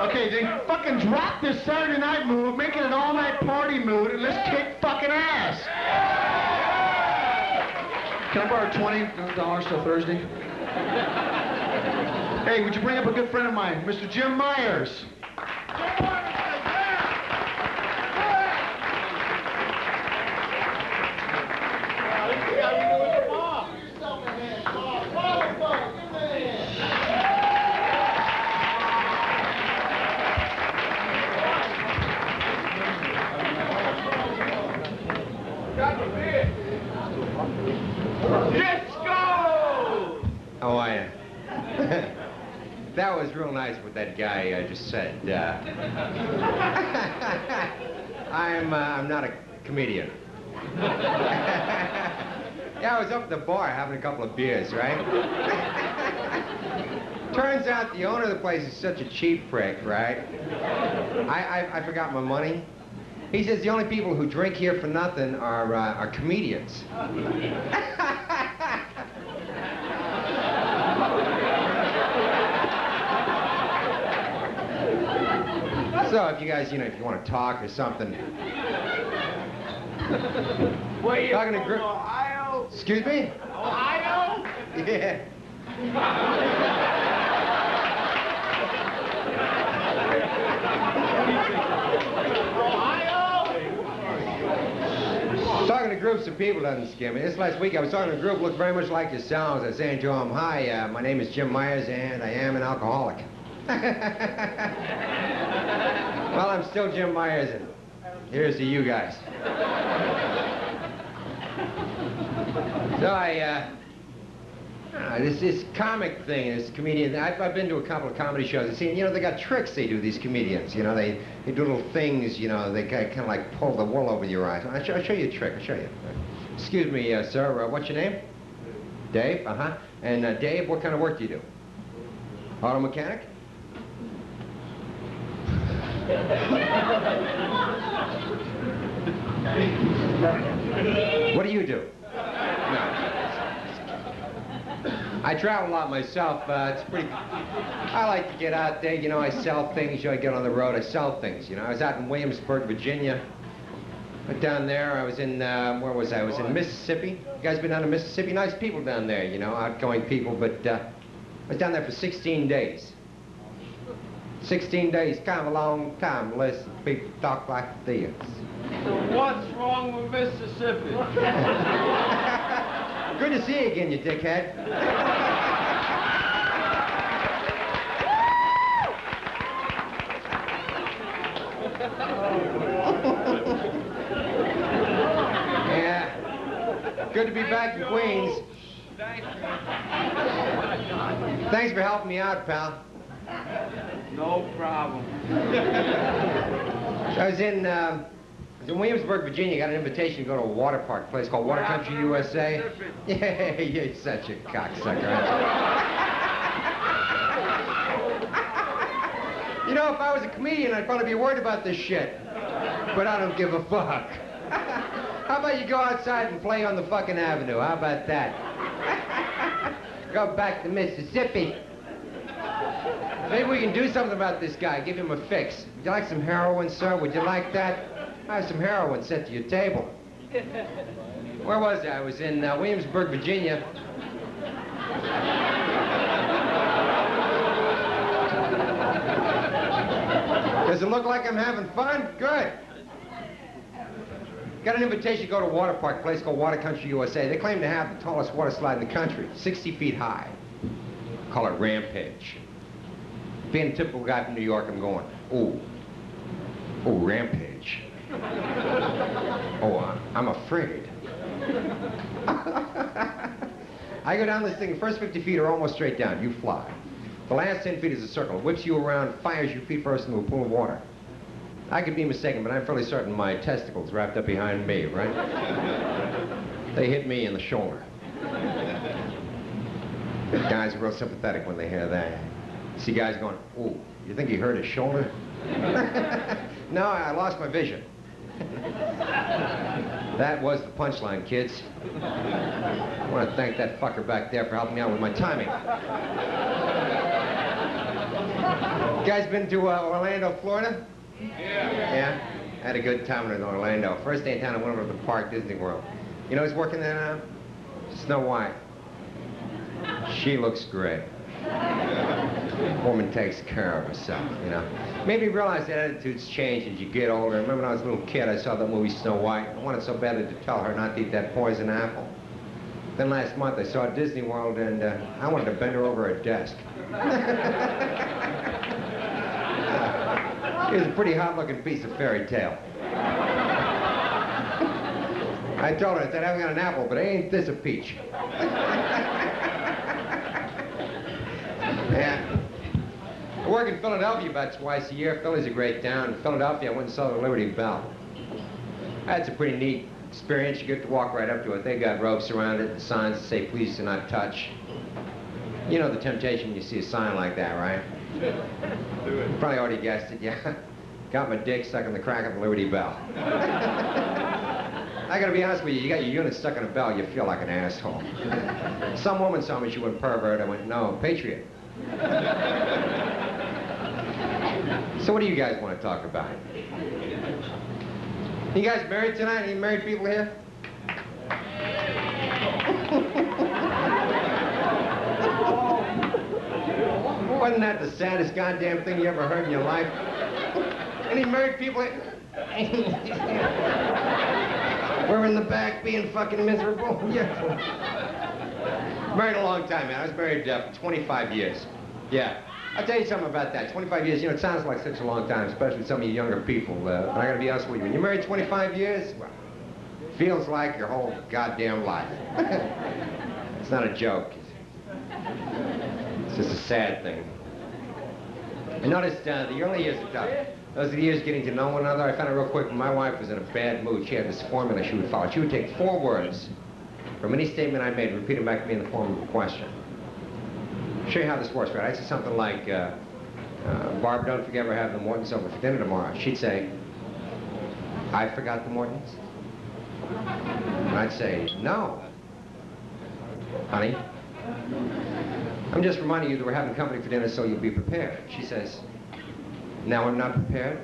Okay, then fucking drop this Saturday night mood, make it an all-night party mood, and let's kick fucking ass. Can I borrow $20 till Thursday? Hey, would you bring up a good friend of mine, Mr. Jim Myers? How are you? That was real nice what that guy just said. I'm not a comedian. Yeah, I was up at the bar having a couple of beers, right? Turns out the owner of the place is such a cheap prick, right? I forgot my money, He says the only people who drink here for nothing are comedians. So if you guys, you know, if you want to talk or something. Where you Talking to from, group. Ohio? Excuse me? Ohio? Yeah. Talking to groups of people doesn't scare me. This last week I was talking to a group looked very much like yourselves. I was saying to them, hi, my name is Jim Myers and I am an alcoholic. Well, I'm still Jim Myers and here's to you guys. So this comic thing, this comedian, I've been to a couple of comedy shows. I've seen, you know, they got tricks they do, these comedians. You know, they do little things, you know, they kind of like pull the wool over your eyes. I'll show you a trick, I'll show you. Excuse me, sir, what's your name? Dave, uh-huh. And Dave, what kind of work do you do? Auto mechanic? What do you do? No. I travel a lot myself. It's pretty. I like to get out there. You know, I sell things. You know, I get on the road. I sell things. You know, I was out in Williamsburg, Virginia. Went down there. I was in where was I? I was in Mississippi. You guys been down to Mississippi? Nice people down there. You know, outgoing people. But I was down there for 16 days. 16 days, kind of a long time. Unless people talk like this. So what's wrong with Mississippi? Good to see you again, you dickhead. Yeah. Good to be back in Queens. Thanks for helping me out, pal. No problem. I was in Williamsburg, Virginia. Got an invitation to go to a water park, place called Water Country, USA. Yeah, you're such a cocksucker, aren't you? You know, if I was a comedian, I'd probably be worried about this shit. But I don't give a fuck. How about you go outside and play on the fucking avenue? How about that? Go back to Mississippi. Maybe we can do something about this guy, give him a fix. Would you like some heroin, sir? Would you like that? I have some heroin sent to your table. Where was I? I was in Williamsburg, Virginia. Does it look like I'm having fun? Good. Got an invitation to go to a water park, a place called Water Country, USA. They claim to have the tallest water slide in the country, 60 feet high. Call it Rampage. Being a typical guy from New York, I'm going, oh, Rampage. Oh, I'm afraid. I go down this thing, the first 50 feet are almost straight down. You fly. The last 10 feet is a circle. It whips you around, fires you feet first into a pool of water. I could be mistaken, but I'm fairly certain my testicles wrapped up behind me, right? They hit me in the shoulder. The guys are real sympathetic when they hear that. See guys going, ooh, you think he hurt his shoulder? No, I lost my vision. That was the punchline, kids. I want to thank that fucker back there for helping me out with my timing. You guys been to Orlando, Florida? Yeah? I had a good time in Orlando. First day in town, I went over to the park, Disney World. You know who's working there now? Snow White. She looks great. Woman takes care of herself, you know. Made me realize that attitudes change as you get older. I remember when I was a little kid, I saw that movie Snow White. I wanted so badly to tell her not to eat that poison apple. Then last month I saw Disney World and I wanted to bend her over a desk. It was a pretty hot-looking piece of fairy tale. I told her, I said, I haven't got an apple, but ain't this a peach? Yeah. I work in Philadelphia about twice a year. Philly's a great town. In Philadelphia, I went and saw the Liberty Bell. That's a pretty neat experience. You get to walk right up to it. They got ropes around it and signs that say, please do not touch. You know the temptation when you see a sign like that, right? You probably already guessed it, yeah. got my dick stuck in the crack of the Liberty Bell. I gotta be honest with you, you got your unit stuck in a bell, you feel like an asshole. Some woman saw me, she went pervert, I went, no, patriot. So what do you guys want to talk about? You guys married tonight? Any married people here? Wasn't that the saddest goddamn thing you ever heard in your life? Any married people here? We're in the back being fucking miserable. Yeah. Married a long time, man. I was married for 25 years. Yeah. I'll tell you something about that. 25 years, you know, it sounds like such a long time, especially with some of you younger people. But I gotta be honest with you. When you're married 25 years, well, it feels like your whole goddamn life. It's not a joke. It's just a sad thing. I noticed the early years are tough. Those are the years getting to know one another. I found out real quick when my wife was in a bad mood, she had this formula she would follow. She would take 4 words from any statement I made and repeat them back to me in the form of a question. I'll show you how this works, right? I'd say something like, Barb, don't forget we're having the Mortons over for dinner tomorrow. She'd say, I forgot the Mortons? And I'd say, no. Honey, I'm just reminding you that we're having company for dinner so you'll be prepared. She says, now I'm not prepared?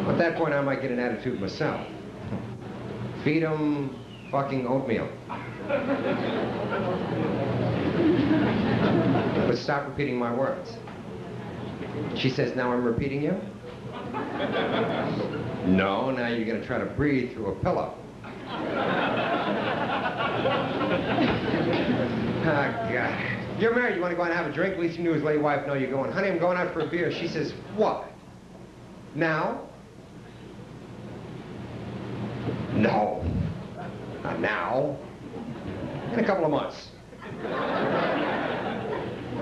At that point, I might get an attitude myself. Feed them fucking oatmeal. But stop repeating my words. She says, now I'm repeating you? No, now you're going to try to breathe through a pillow. Oh, God. You're married, you want to go out and have a drink? At least you knew his lady wife know you're going. Honey, I'm going out for a beer. She says, what? Now? No. Not now. In a couple of months.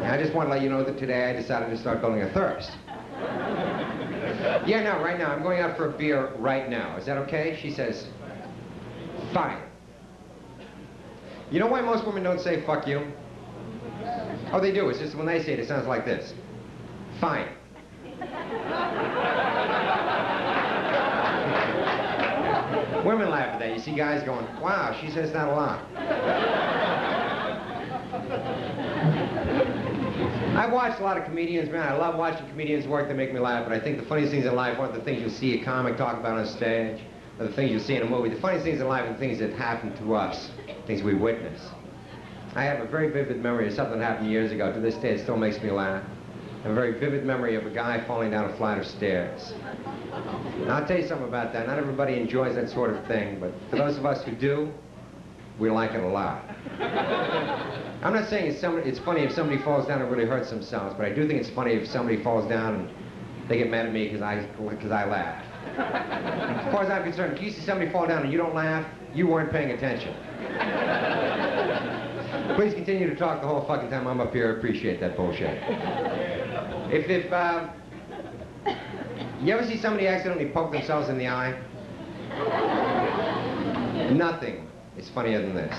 I just want to let you know that today I decided to start building a thirst. Yeah, no, right now. I'm going out for a beer right now. Is that okay? She says, fine. You know why most women don't say fuck you? Oh, they do. It's just when they say it, it sounds like this. Fine. Women laugh at that. You see guys going, wow, she says that a lot. I've watched a lot of comedians, man. I love watching comedians work. They make me laugh. But I think the funniest things in life aren't the things you'll see a comic talk about on stage, or the things you'll see in a movie. The funniest things in life are the things that happen to us, things we witness. I have a very vivid memory of something that happened years ago. To this day, it still makes me laugh. I have a very vivid memory of a guy falling down a flight of stairs. Now, I'll tell you something about that. Not everybody enjoys that sort of thing, but for those of us who do, we like it a lot. I'm not saying it's funny if somebody falls down and really hurts themselves, but I do think it's funny if somebody falls down and they get mad at me because I laugh. As far as I'm concerned, if you see somebody fall down and you don't laugh, you weren't paying attention. Please continue to talk the whole fucking time I'm up here. I appreciate that bullshit. If you ever see somebody accidentally poke themselves in the eye? Nothing is funnier than this.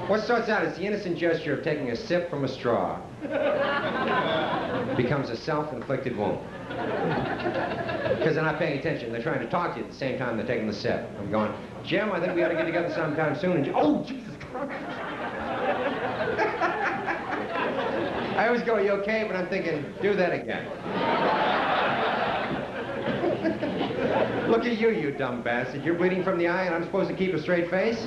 What starts out as the innocent gesture of taking a sip from a straw becomes a self-inflicted wound. Because they're not paying attention. They're trying to talk to you at the same time they're taking the sip. I'm going, Jim, I think we ought to get together sometime soon. And oh, Jesus Christ. I always go, you okay? But I'm thinking, do that again. Look at you, you dumb bastard. You're bleeding from the eye and I'm supposed to keep a straight face?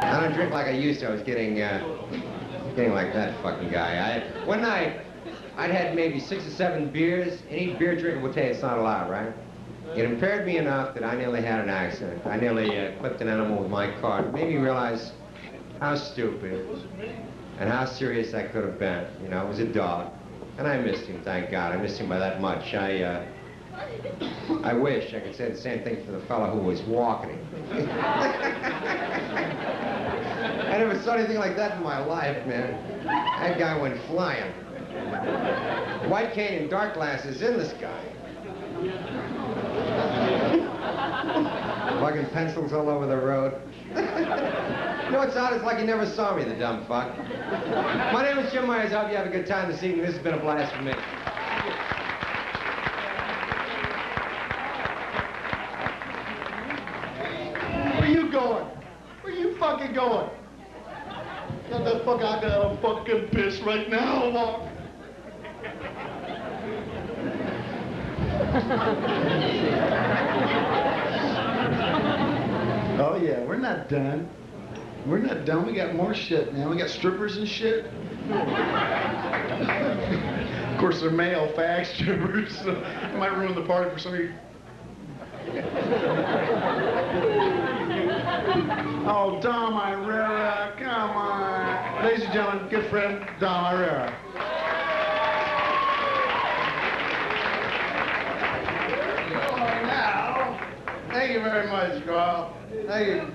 I don't drink like I used to. I was getting like that fucking guy. One night, I'd had maybe 6 or 7 beers. Any beer drinker will tell you it's not allowed, right? It impaired me enough that I nearly had an accident. I nearly clipped an animal with my car. It made me realize how stupid and how serious that could have been. You know, it was a dog. And I missed him, thank God. I missed him by that much. I wish I could say the same thing for the fellow who was walking him. I never saw anything like that in my life, man. That guy went flying. White cane and dark glasses in the sky. Fucking pencils all over the road. You know what sounds like? You never saw me, the dumb fuck. My name is Jim Myers. I hope you have a good time this evening. This has been a blast for me. Where you going? Where you fucking going? Get the fuck out there, I'm fucking pissed right now, Mark. Oh yeah, we're not done. We're not done. We got more shit now. We got strippers and shit. Of course, they're male fag strippers, so it might ruin the party for some of you. Oh, Dom Irrera, come on. Ladies and gentlemen, good friend, Dom Irrera. Thank you very much, Carl. Thank you.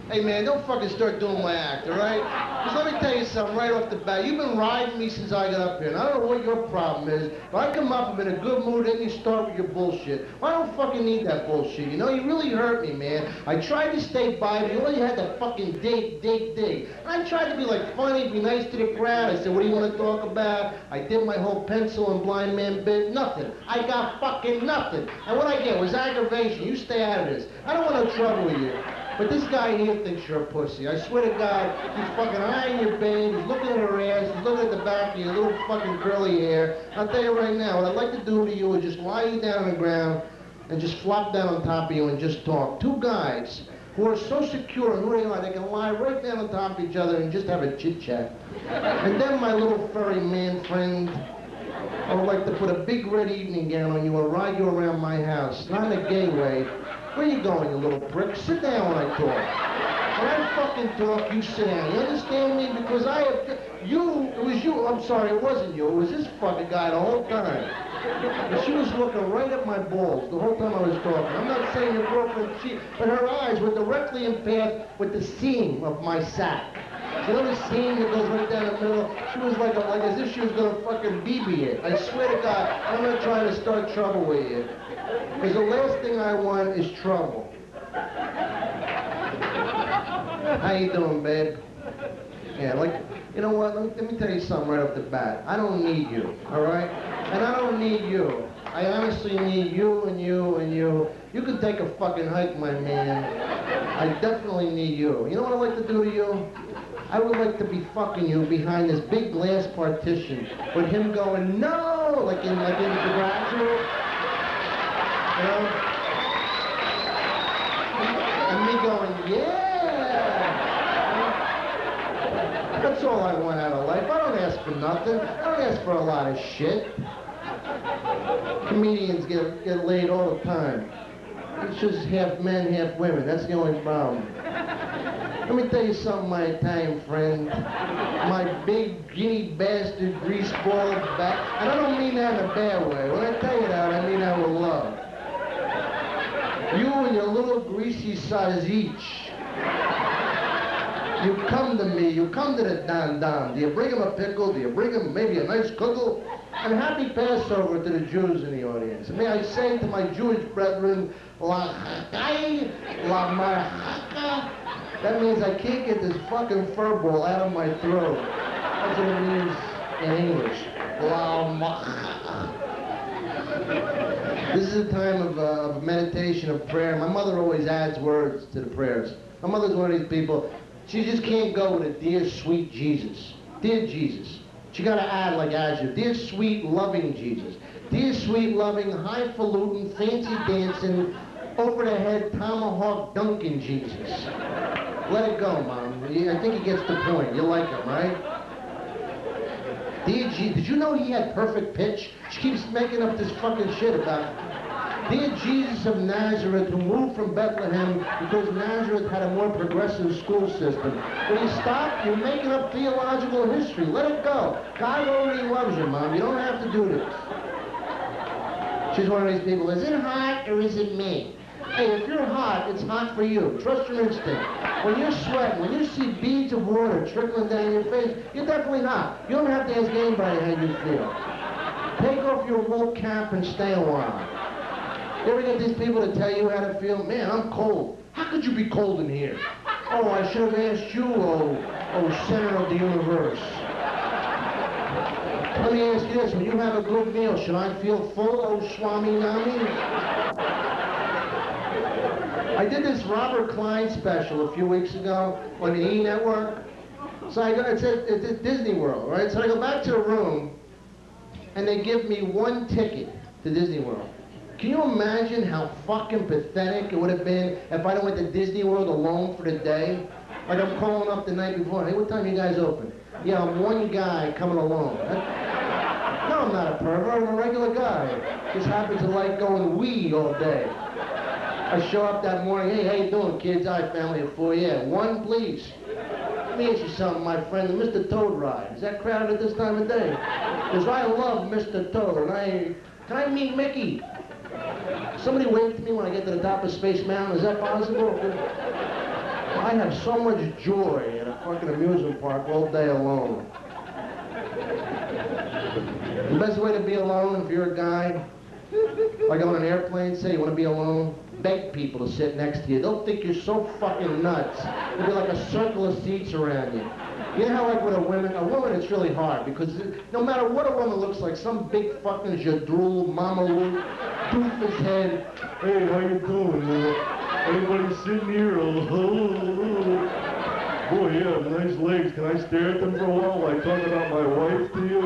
Hey, man, don't fucking start doing my act, all right? Because let me tell you something right off the bat. You've been riding me since I got up here, and I don't know what your problem is, but I come up, I'm in a good mood, then you start with your bullshit. Well, I don't fucking need that bullshit, you know? You really hurt me, man. I tried to stay by, but you only had to fucking dig. And I tried to be, like, funny, be nice to the crowd. I said, what do you want to talk about? I did my whole pencil and blind man bit. Nothing. I got fucking nothing. And what I get was aggravation. You stay out of this. I don't want no trouble with you. But this guy here thinks you're a pussy. I swear to God, he's fucking eyeing your babe, he's looking at her ass, he's looking at the back of your little fucking curly hair. I'll tell you right now, what I'd like to do to you is just lie you down on the ground and just flop down on top of you and just talk. Two guys who are so secure in who they are, they can lie right down on top of each other and just have a chit-chat. And then my little furry man friend, I would like to put a big red evening gown on you and ride you around my house. Not in a gay way. Where you going, you little prick? Sit down when I talk. When I fucking talk, you sit down. You understand me? Because it was you. I'm sorry, it wasn't you. It was this fucking guy the whole time. And she was looking right at my balls the whole time I was talking. I'm not saying your girlfriend, but her eyes were directly in path with the seam of my sack. You know the seam that goes right down the middle? She was like as if she was gonna fucking BB it. I swear to God, I'm not trying to start trouble with you. Because the last thing I want is trouble. How you doing, babe? Yeah, you know what? Let me tell you something right off the bat. I don't need you, all right? And I don't need you. I honestly need you and you and you. You can take a fucking hike, my man. I definitely need you. You know what I'd like to do to you? I would like to be fucking you behind this big glass partition with him going, no, like in the graduate. You know? And me going, yeah! That's all I want out of life. I don't ask for nothing. I don't ask for a lot of shit. Comedians get laid all the time. It's just half men, half women. That's the only problem. Let me tell you something, my Italian friend. My big guinea bastard greaseball back. And I don't mean that in a bad way. When I tell you that, I mean that with love. You and your little greasy sausage. You come to me, you come to the Don Don. Do you bring him a pickle? Do you bring him maybe a nice kugel? And happy Passover to the Jews in the audience. May I say to my Jewish brethren, La Chai, La Marhaka. That means I can't get this fucking fur ball out of my throat. That's what it means in English. La Marhaka. This is a time of meditation, of prayer. My mother always adds words to the prayers. My mother's one of these people, she just can't go with a dear, sweet Jesus. Dear Jesus. She got to add like adjective. Dear, sweet, loving Jesus. Dear, sweet, loving, highfalutin, fancy dancing, over-the-head, tomahawk dunking Jesus. Let it go, Mom. I think he gets the point. You like him, right? Dear Jesus, did you know he had perfect pitch? She keeps making up this fucking shit about it. Dear Jesus of Nazareth, who moved from Bethlehem because Nazareth had a more progressive school system. Will you stop? You're making up theological history. Let it go. God already loves you, Mom. You don't have to do this. She's one of these people, is it hot or is it me? Hey, if you're hot, it's hot for you. Trust your instinct. When you're sweating, when you see beads of water trickling down your face, you're definitely hot. You don't have to ask anybody how you feel. Take off your wool cap and stay a while. You ever get these people to tell you how to feel? Man, I'm cold. How could you be cold in here? Oh, I should have asked you, oh, center of the universe. Let me ask you this, when you have a good meal, should I feel full, oh Swami Nami? I did this Robert Klein special a few weeks ago on the E! Network. So it's at Disney World, right? So I go back to the room, and they give me one ticket to Disney World. Can you imagine how fucking pathetic it would have been if I went to Disney World alone for the day? Like I'm calling up the night before, hey, what time you guys open? Yeah, I'm one guy coming alone. No, I'm not a pervert, I'm a regular guy. Just happens to like going weed all day. I show up that morning, hey, how you doing, kids? Hi, family of four, yeah. One, please. Let me ask you something, my friend, the Mr. Toad ride. Is that crowded at this time of day? Because I love Mr. Toad, and can I meet Mickey? Somebody wave to me when I get to the top of Space Mountain, is that possible? I have so much joy at a fucking amusement park all day alone. The best way to be alone if you're a guy, like on an airplane, say you want to be alone, beg people to sit next to you. They'll think you're so fucking nuts. There'll be like a circle of seats around you. You know how like with a woman it's really hard because no matter what a woman looks like, some big fucking jadrul, mama doofus head, hey, how you doing? Anybody sitting here? Boy, you have nice legs. Can I stare at them for a while while I talk about my wife to you?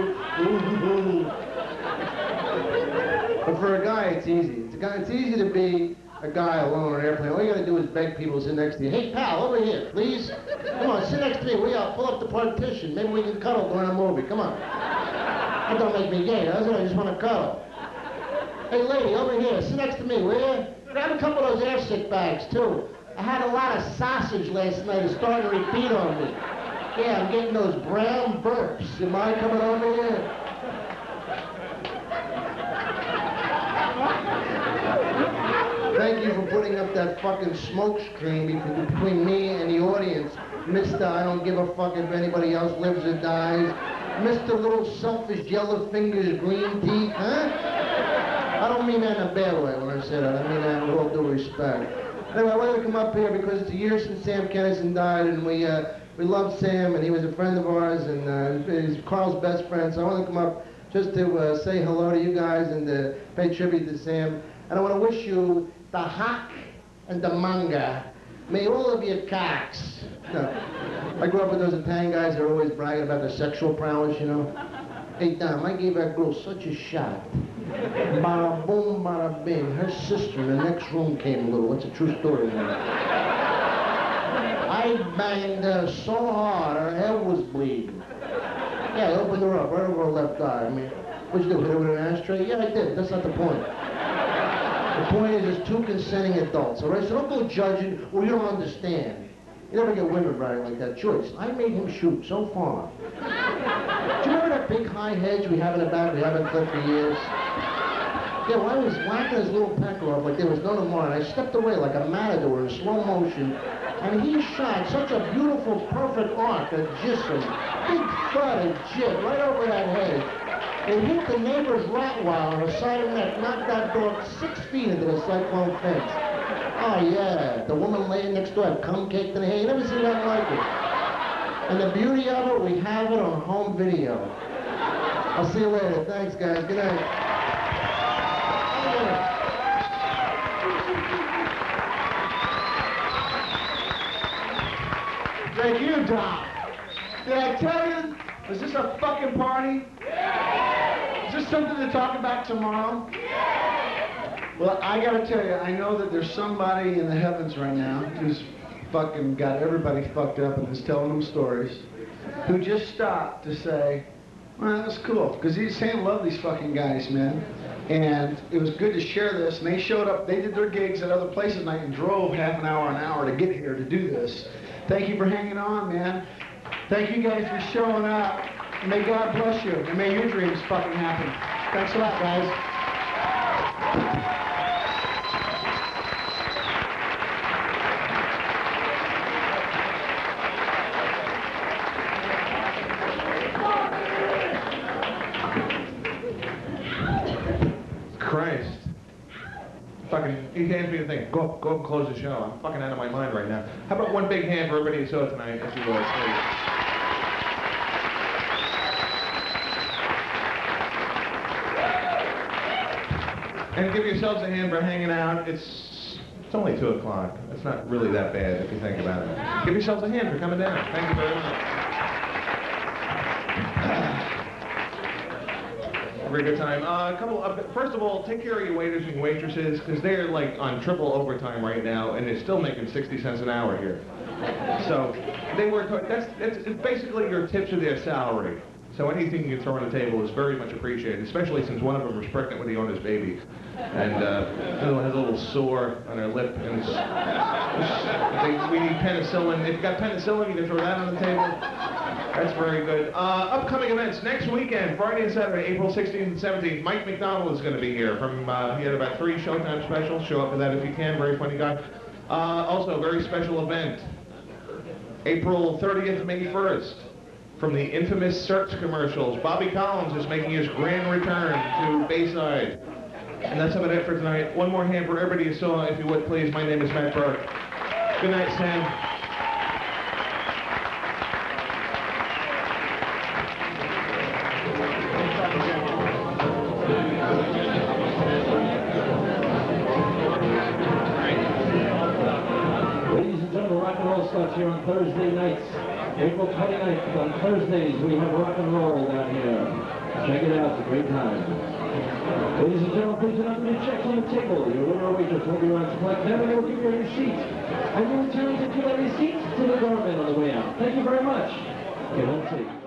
But for a guy, it's easy. It's easy to be a guy alone on an airplane. All you gotta do is beg people to sit next to you. Hey, pal, over here, please. Come on, sit next to me. Pull up the partition. Maybe we can cuddle during a movie. Come on. That don't make me gay, does it? I just want to cuddle. Hey, lady, over here, sit next to me, will you? Grab a couple of those airsick bags, too. I had a lot of sausage last night. It's starting to repeat on me. Yeah, I'm getting those brown burps. Am I coming over here? Thank you for putting up that fucking smoke screen between me and the audience. Mr. I don't give a fuck if anybody else lives or dies. Mr. Little Selfish Yellow Fingers Green Teeth, huh? I don't mean that in a bad way when I say that. I mean that with all due respect. Anyway, I wanted to come up here because it's a year since Sam Kinison died, and we loved Sam, and he was a friend of ours, and he's Carl's best friend. So I want to come up just to say hello to you guys and to pay tribute to Sam. And I want to wish you the hak and the manga. May all of you cocks. No. I grew up with those Italian guys that are always bragging about their sexual prowess, you know. Hey, Dom, I gave that girl such a shot. Bada boom, bada bing. Her sister in the next room came a little. It's a true story, man. I banged her so hard, her head was bleeding. Yeah, I opened her up right over her left eye. I mean, what'd you do, hit her with an ashtray? Yeah, I did. That's not the point. The point is, there's two consenting adults, all right? So don't go judging, well, you don't understand. You never get women bragging like that. Joyce, I made him shoot so far. Do you remember that big high hedge we have in the back we haven't clipped for years? Yeah, well, I was whacking his little pecker off like there was no tomorrow, and I stepped away like a matador in slow motion, and he shot such a beautiful, perfect arc of gypsum, big thud of jib right over that hedge. It hit the neighbor's Rottweiler on the side of the neck, knocked that dog 6 feet into the cyclone fence. Oh, yeah, the woman laying next door had cum caked in the hay. You never seen nothing like it. And the beauty of it, we have it on home video. I'll see you later. Thanks, guys. Good night. Thank you, Doc. Did I tell you? Was this a fucking party? Yeah. Is this something to talk about tomorrow? Yeah. Well, I gotta tell you, I know that there's somebody in the heavens right now who's fucking got everybody fucked up and is telling them stories, who just stopped to say, well, that was cool, because Sam loved these fucking guys, man. And it was good to share this, and they showed up, they did their gigs at other places tonight and drove half an hour to get here to do this. Thank you for hanging on, man. Thank you guys for showing up. And may God bless you, and may your dreams fucking happen. Thanks a lot, guys. Christ. Fucking and he hands me the thing. Go up and close the show. I'm fucking out of my mind right now. How about one big hand for everybody who saw it tonight, as you will, please. And give yourselves a hand for hanging out. It's only 2 o'clock. It's not really that bad if you think about it. Give yourselves a hand for coming down. Thank you very much. Very good time. First of all, take care of your waiters and waitresses, because they're like on triple overtime right now, and they're still making 60 cents an hour here. So they work hard. It's basically your tips of their salary. So anything you can throw on the table is very much appreciated, especially since one of them was pregnant with the owner's baby, and has a little sore on her lip, and we need penicillin. If you got penicillin, you can throw that on the table. That's very good. Upcoming events next weekend, Friday and Saturday, April 16th and 17th. Mike McDonald is going to be here. He had about 3 Showtime specials. Show up for that if you can. Very funny guy. Also, a very special event, April 30th, May 1st. From the infamous Search commercials, Bobby Collins is making his grand return to Bayside. And that's about it for tonight. One more hand for everybody you saw, if you would, please. My name is Matt Burke. Good night, Sam. Ladies and gentlemen, rock and roll starts here on Thursday nights. April 29th, on Thursdays, we have rock and roll down here. Check it out, it's a great time. Ladies and gentlemen, please do not forget your checks on the table. Your waiter or waitress will be around to collect them, and they will give you a receipt. And you return to that receipt to the doorman on the way out. Thank you very much. Get home safe.